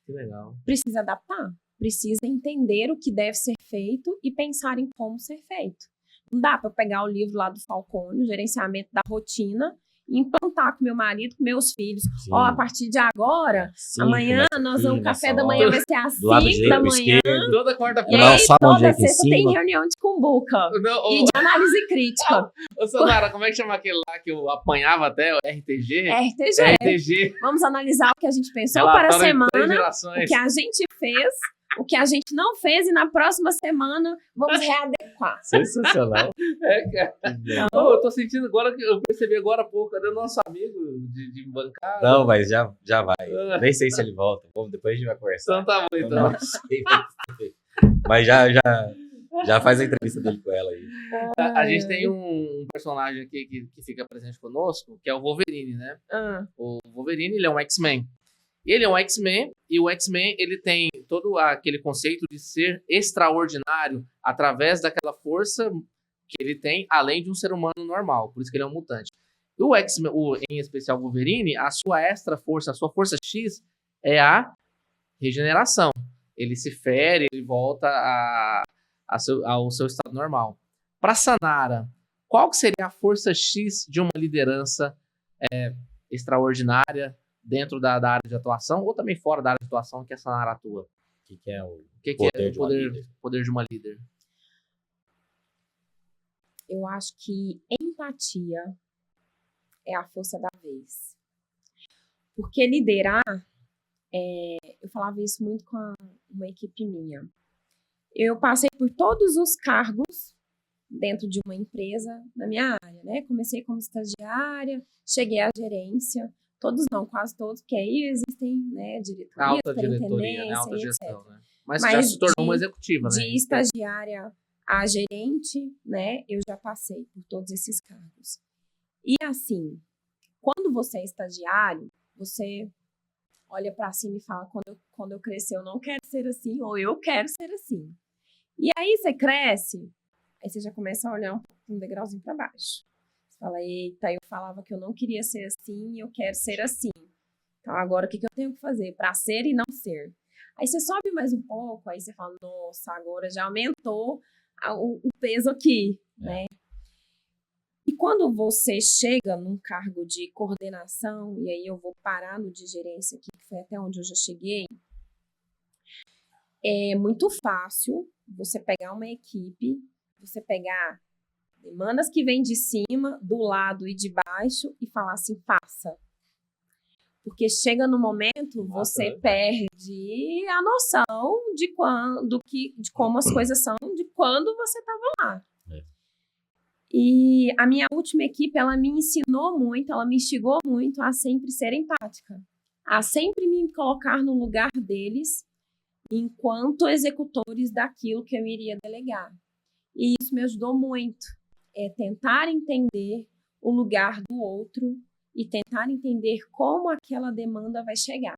Speaker 2: Que legal.
Speaker 3: Precisa adaptar, precisa entender o que deve ser feito e pensar em como ser feito. Não dá para eu pegar o livro lá do Falcone, o gerenciamento da rotina, e implantar com meu marido, com meus filhos.
Speaker 1: Sim.
Speaker 3: Ó, a partir de agora,
Speaker 1: Sim,
Speaker 3: amanhã, o café da manhã vai ser às 5 da manhã.
Speaker 2: Toda
Speaker 3: E
Speaker 2: quarta-feira.
Speaker 3: aí,
Speaker 1: só a mão
Speaker 3: toda
Speaker 1: direita em
Speaker 3: sexta tem
Speaker 1: cima.
Speaker 3: reunião de cumbuca e de análise crítica.
Speaker 2: Ô, Sanara, como é que chama aquele lá que eu apanhava até? O RTG?
Speaker 3: RTG.
Speaker 2: RTG.
Speaker 3: Vamos analisar o que a gente pensou para a
Speaker 2: Relatório de
Speaker 3: semana,
Speaker 2: 3
Speaker 3: o
Speaker 2: gerações.
Speaker 3: que a gente fez, o que a gente não fez e na próxima semana vamos readequar.
Speaker 1: Sensacional.
Speaker 2: Cara. Ô, eu tô sentindo agora, que eu percebi agora há pouco, cadê o nosso amigo de bancada?
Speaker 1: Não, mas já vai. Nem sei se ele volta. Bom, depois a gente vai conversar.
Speaker 2: Então tá bom,
Speaker 1: Eu
Speaker 2: então.
Speaker 1: não sei. Mas já faz a entrevista dele com ela aí.
Speaker 2: A gente tem um personagem aqui que fica presente conosco, que é o Wolverine, né? O Wolverine, ele é um X-Men. Ele é um X-Men, e o X-Men, ele tem todo aquele conceito de ser extraordinário através daquela força que ele tem, além de um ser humano normal. Por isso que ele é um mutante. E o X-Men, em especial o Wolverine, a sua extra força, a sua força X é a regeneração. Ele se fere, ele volta ao seu estado normal. Para Sanara, qual que seria a força X de uma liderança extraordinária dentro da área de atuação ou também fora da área de atuação que a Sanara atua?
Speaker 1: O que é o
Speaker 2: que
Speaker 1: poder
Speaker 2: é
Speaker 1: de uma líder?
Speaker 2: Poder de uma líder?
Speaker 3: Eu acho que empatia é a força da vez. Porque liderar, eu falava isso muito com uma equipe minha. Eu passei por todos os cargos dentro de uma empresa na minha área, né? Comecei como estagiária, cheguei à gerência, todos não, quase todos, porque aí existem, né, diretoria,
Speaker 2: Alta diretoria, né? Alta gestão, né? Mas já se tornou uma executiva, né?
Speaker 3: De estagiária a gerente, né? Eu já passei por todos esses cargos. E assim, quando você é estagiário, você olha para cima e fala, quando eu crescer eu não quero ser assim, ou eu quero ser assim. E aí você cresce, aí você já começa a olhar um degrauzinho para baixo. Você fala, eita, eu falava que eu não queria ser assim e eu quero ser assim. Então agora o que eu tenho que fazer para ser e não ser? Aí você sobe mais um pouco, aí você fala, nossa, agora já aumentou o peso aqui, né? E quando você chega num cargo de coordenação, e aí eu vou parar no de gerência aqui, que foi até onde eu já cheguei, é muito fácil você pegar uma equipe, você pegar demandas que vêm de cima, do lado e de baixo e falar assim, faça. Porque chega no momento, você perde a noção de como as coisas são, de quando você estava lá. E a minha última equipe, ela me ensinou muito, ela me instigou muito a sempre ser empática, a sempre me colocar no lugar deles enquanto executores daquilo que eu iria delegar. E isso me ajudou muito, tentar entender o lugar do outro e tentar entender como aquela demanda vai chegar.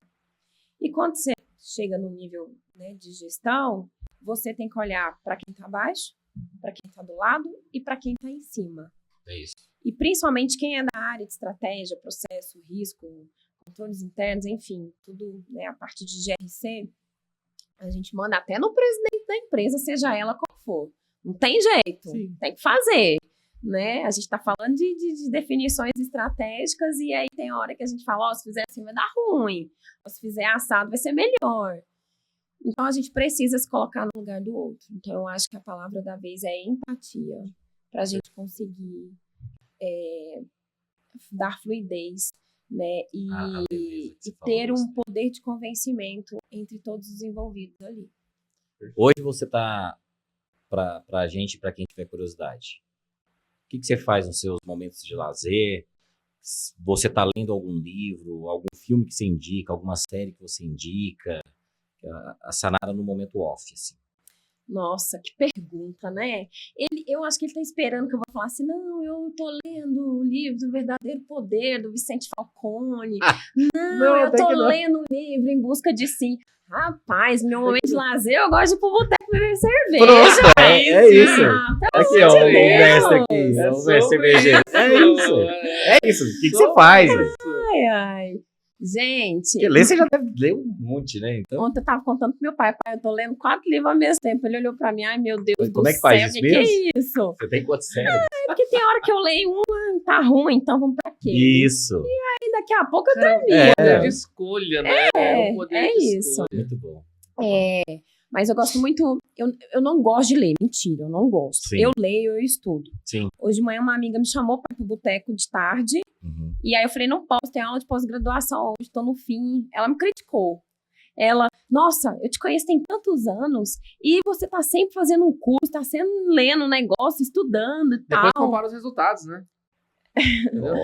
Speaker 3: E quando você chega no nível, né, de gestão, você tem que olhar para quem está abaixo, para quem está do lado e para quem está em cima.
Speaker 1: É isso.
Speaker 3: E principalmente quem é da área de estratégia, processo, risco, controles internos, enfim, tudo, né, a parte de GRC, a gente manda até no presidente da empresa, seja ela qual for. Não tem jeito, tem que fazer. Né? A gente está falando de definições estratégicas e aí tem hora que a gente fala, se fizer assim vai dar ruim, ou se fizer assado vai ser melhor. Então a gente precisa se colocar no lugar do outro. Então eu acho que a palavra da vez é empatia, para a gente conseguir dar fluidez, né? E ter um poder de convencimento entre todos os envolvidos ali.
Speaker 1: Hoje você está, para a gente, para quem tiver curiosidade, o que você faz nos seus momentos de lazer? Você está lendo algum livro, algum filme que você indica, alguma série que você indica? A Sanara no momento off, assim.
Speaker 3: Nossa, que pergunta, né? Eu acho que ele tá esperando que eu vou falar assim, não, eu tô lendo o livro do Verdadeiro Poder, do Vicente Falcone. Não, eu tô lendo um livro Em Busca de Si. Rapaz, meu momento de lazer, eu gosto de ir pro boteco beber cerveja.
Speaker 1: Pronto, é isso. Aqui, ó, o
Speaker 3: Deus.
Speaker 1: mestre aqui.
Speaker 2: É
Speaker 1: O mestre
Speaker 2: sobre
Speaker 1: cervejeiro. É isso. É isso. O que você faz? Velho?
Speaker 3: Ai. Gente,
Speaker 1: Porque ler, você já deve ler um monte, né? Então,
Speaker 3: ontem eu tava contando pro meu pai, eu tô lendo 4 livros ao mesmo tempo. Ele olhou pra mim, ai meu Deus do
Speaker 1: como é que
Speaker 3: céu,
Speaker 1: faz isso
Speaker 3: que
Speaker 1: mesmo?
Speaker 3: é isso?
Speaker 1: você tem quantos cérebros?
Speaker 3: Porque tem hora que eu leio uma, tá ruim, então vamos pra quê?
Speaker 1: Isso.
Speaker 3: E daqui a pouco eu termino.
Speaker 2: É o poder de escolha, né?
Speaker 3: É,
Speaker 2: o poder
Speaker 3: é
Speaker 2: de
Speaker 3: isso.
Speaker 2: escolha.
Speaker 1: Muito bom.
Speaker 3: Mas eu gosto muito. Eu não gosto de ler, mentira, eu não gosto.
Speaker 1: Sim.
Speaker 3: Eu leio, eu estudo.
Speaker 1: Sim.
Speaker 3: Hoje de manhã uma amiga me chamou para ir pro boteco de tarde.
Speaker 1: Uhum.
Speaker 3: E aí eu falei, não posso, tem aula de pós-graduação hoje, tô no fim. Ela me criticou. Ela, nossa, eu te conheço tem tantos anos e você tá sempre fazendo um curso, tá sempre lendo um negócio, estudando e
Speaker 2: Depois
Speaker 3: tal.
Speaker 2: compara os resultados, né? Entendeu?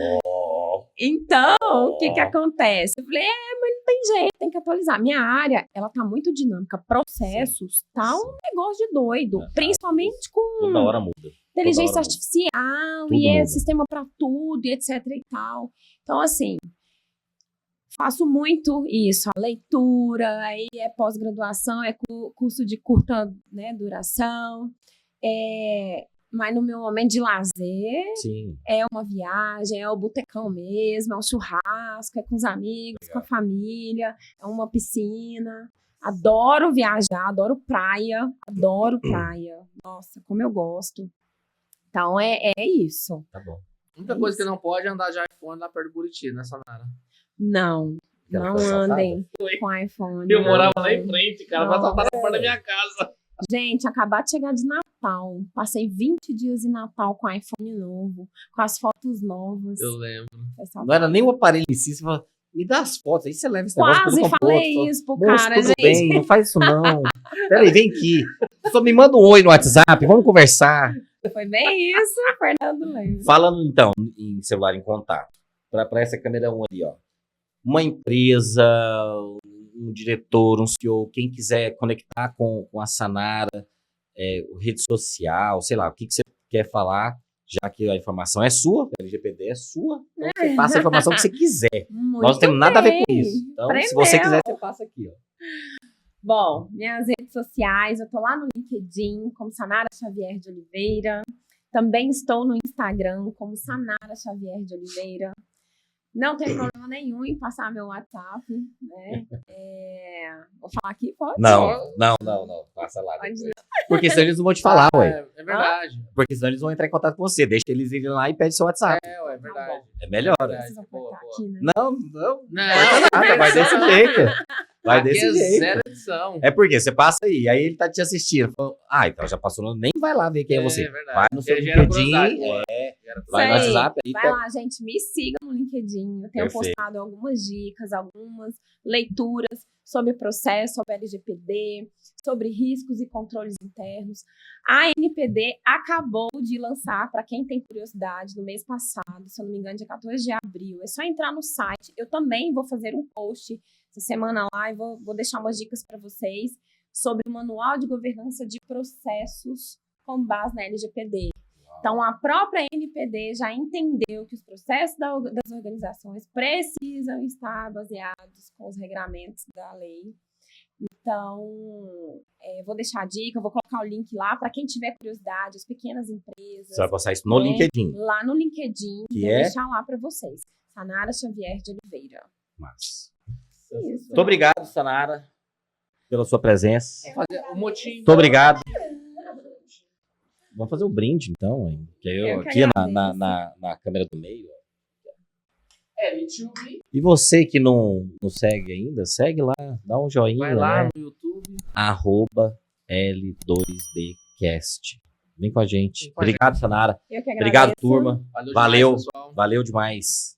Speaker 3: Então, o que acontece? Eu falei, mas não tem jeito, tem que atualizar. Minha área, ela tá muito dinâmica. Processos, tá um negócio de doido. Principalmente com
Speaker 1: Toda hora muda.
Speaker 3: inteligência
Speaker 1: Toda hora
Speaker 3: artificial
Speaker 1: Tudo
Speaker 3: e
Speaker 1: muda.
Speaker 3: sistema para tudo e etc e tal. Então, assim, faço muito isso, a leitura, aí é pós-graduação, é curso de curta, né, duração, mas no meu momento de lazer
Speaker 1: Sim.
Speaker 3: é uma viagem, é o botecão mesmo, é um churrasco, é com os amigos, com a família, é uma piscina. Adoro viajar, adoro praia. Nossa, como eu gosto. Então, é isso.
Speaker 1: Tá bom.
Speaker 2: A única coisa que não pode é andar de iPhone lá perto do Buriti, né, Sanara?
Speaker 3: Não
Speaker 1: Ela foi assaltada?
Speaker 3: andem
Speaker 2: Foi.
Speaker 3: com iPhone.
Speaker 2: Eu
Speaker 3: não.
Speaker 2: morava lá em frente, cara. Vai
Speaker 3: Não.
Speaker 2: saltar na porta da minha casa.
Speaker 3: Gente, acabar de chegar de Natal. Passei 20 dias em Natal com iPhone novo, com as fotos novas.
Speaker 2: Eu lembro.
Speaker 3: Foi saudade.
Speaker 1: Não era nem o aparelho em si. Você fala, me dá as fotos. Aí você leva esse negócio
Speaker 3: Quase
Speaker 1: pro computador,
Speaker 3: falei
Speaker 1: fala,
Speaker 3: isso pro
Speaker 1: moço,
Speaker 3: cara,
Speaker 1: tudo
Speaker 3: gente.
Speaker 1: bem, não faz isso não. Peraí, vem aqui. Só me manda um oi no WhatsApp, vamos conversar.
Speaker 3: Foi bem isso, Fernando lembra.
Speaker 1: Falando então em celular em contato, para essa câmera 1 ali, ó. Uma empresa, um diretor, um CEO, quem quiser conectar com a Sanara, rede social, sei lá, o que você quer falar, já que a informação é sua, a LGPD é sua, então você passa a informação que você quiser.
Speaker 3: Muito
Speaker 1: Nós não temos nada a ver com
Speaker 3: bem.
Speaker 1: isso. Então, se
Speaker 3: Prendeu.
Speaker 1: você quiser, você passa aqui, ó.
Speaker 3: Bom, minhas redes sociais, eu tô lá no LinkedIn como Sanara Xavier de Oliveira. Também estou no Instagram como Sanara Xavier de Oliveira. Não tem problema nenhum em passar meu WhatsApp, né? Vou falar aqui, pode?
Speaker 1: Não. Passa lá.
Speaker 3: Pode
Speaker 1: Depois. Porque senão eles não vão te falar, ué.
Speaker 2: É verdade.
Speaker 1: Porque senão eles vão entrar em contato com você. Deixa eles irem lá e pede seu WhatsApp.
Speaker 2: É verdade.
Speaker 1: É melhor.
Speaker 3: Preciso apertar
Speaker 2: Boa.
Speaker 3: aqui, né?
Speaker 1: Não.
Speaker 2: Não,
Speaker 1: Nada, vai desse jeito. Vai
Speaker 2: aqui
Speaker 1: desse
Speaker 2: é
Speaker 1: jeito.
Speaker 2: zero edição.
Speaker 1: É porque você passa aí ele tá te assistindo. Falou, então já passou, nem vai lá ver quem é você.
Speaker 2: É verdade.
Speaker 1: Vai no seu
Speaker 2: Porque gera
Speaker 1: LinkedIn,
Speaker 2: curiosidade, boa.
Speaker 1: vai no
Speaker 3: Isso aí.
Speaker 1: WhatsApp. Aí
Speaker 3: Vai lá, gente, me siga no LinkedIn. Eu tenho
Speaker 1: Perfeito.
Speaker 3: postado algumas dicas, algumas leituras sobre processo, sobre LGPD, sobre riscos e controles internos. A NPD acabou de lançar, para quem tem curiosidade, no mês passado, se eu não me engano, dia 14 de abril. É só entrar no site. Eu também vou fazer um post essa semana lá e vou deixar umas dicas para vocês sobre o Manual de Governança de Processos com base na LGPD. Então, a própria NPD já entendeu que os processos das organizações precisam estar baseados com os regramentos da lei. Então, vou deixar a dica, vou colocar o link lá para quem tiver curiosidade, as pequenas empresas.
Speaker 1: Você vai postar isso no LinkedIn.
Speaker 3: Lá no LinkedIn,
Speaker 1: Que
Speaker 3: vou
Speaker 1: é?
Speaker 3: deixar lá para vocês. Sanara Xavier de Oliveira.
Speaker 1: Mas.
Speaker 3: Isso.
Speaker 1: Muito obrigado, Sanara, pela sua presença.
Speaker 2: Fazer o motim.
Speaker 1: Muito obrigado. Vamos fazer o brinde, então, hein? Que
Speaker 3: Eu que
Speaker 1: aqui
Speaker 3: agradeço.
Speaker 1: na câmera do meio.
Speaker 2: YouTube.
Speaker 1: E você que não segue ainda, segue lá, dá um joinha,
Speaker 2: Vai lá
Speaker 1: né?
Speaker 2: no YouTube.
Speaker 1: @L2Bcast. Vem com a gente.
Speaker 2: Vem com a
Speaker 1: Obrigado, Sanara.
Speaker 3: Eu que agradeço.
Speaker 1: Obrigado, turma.
Speaker 2: Valeu.
Speaker 1: Valeu.
Speaker 2: Demais, pessoal.
Speaker 1: Valeu demais.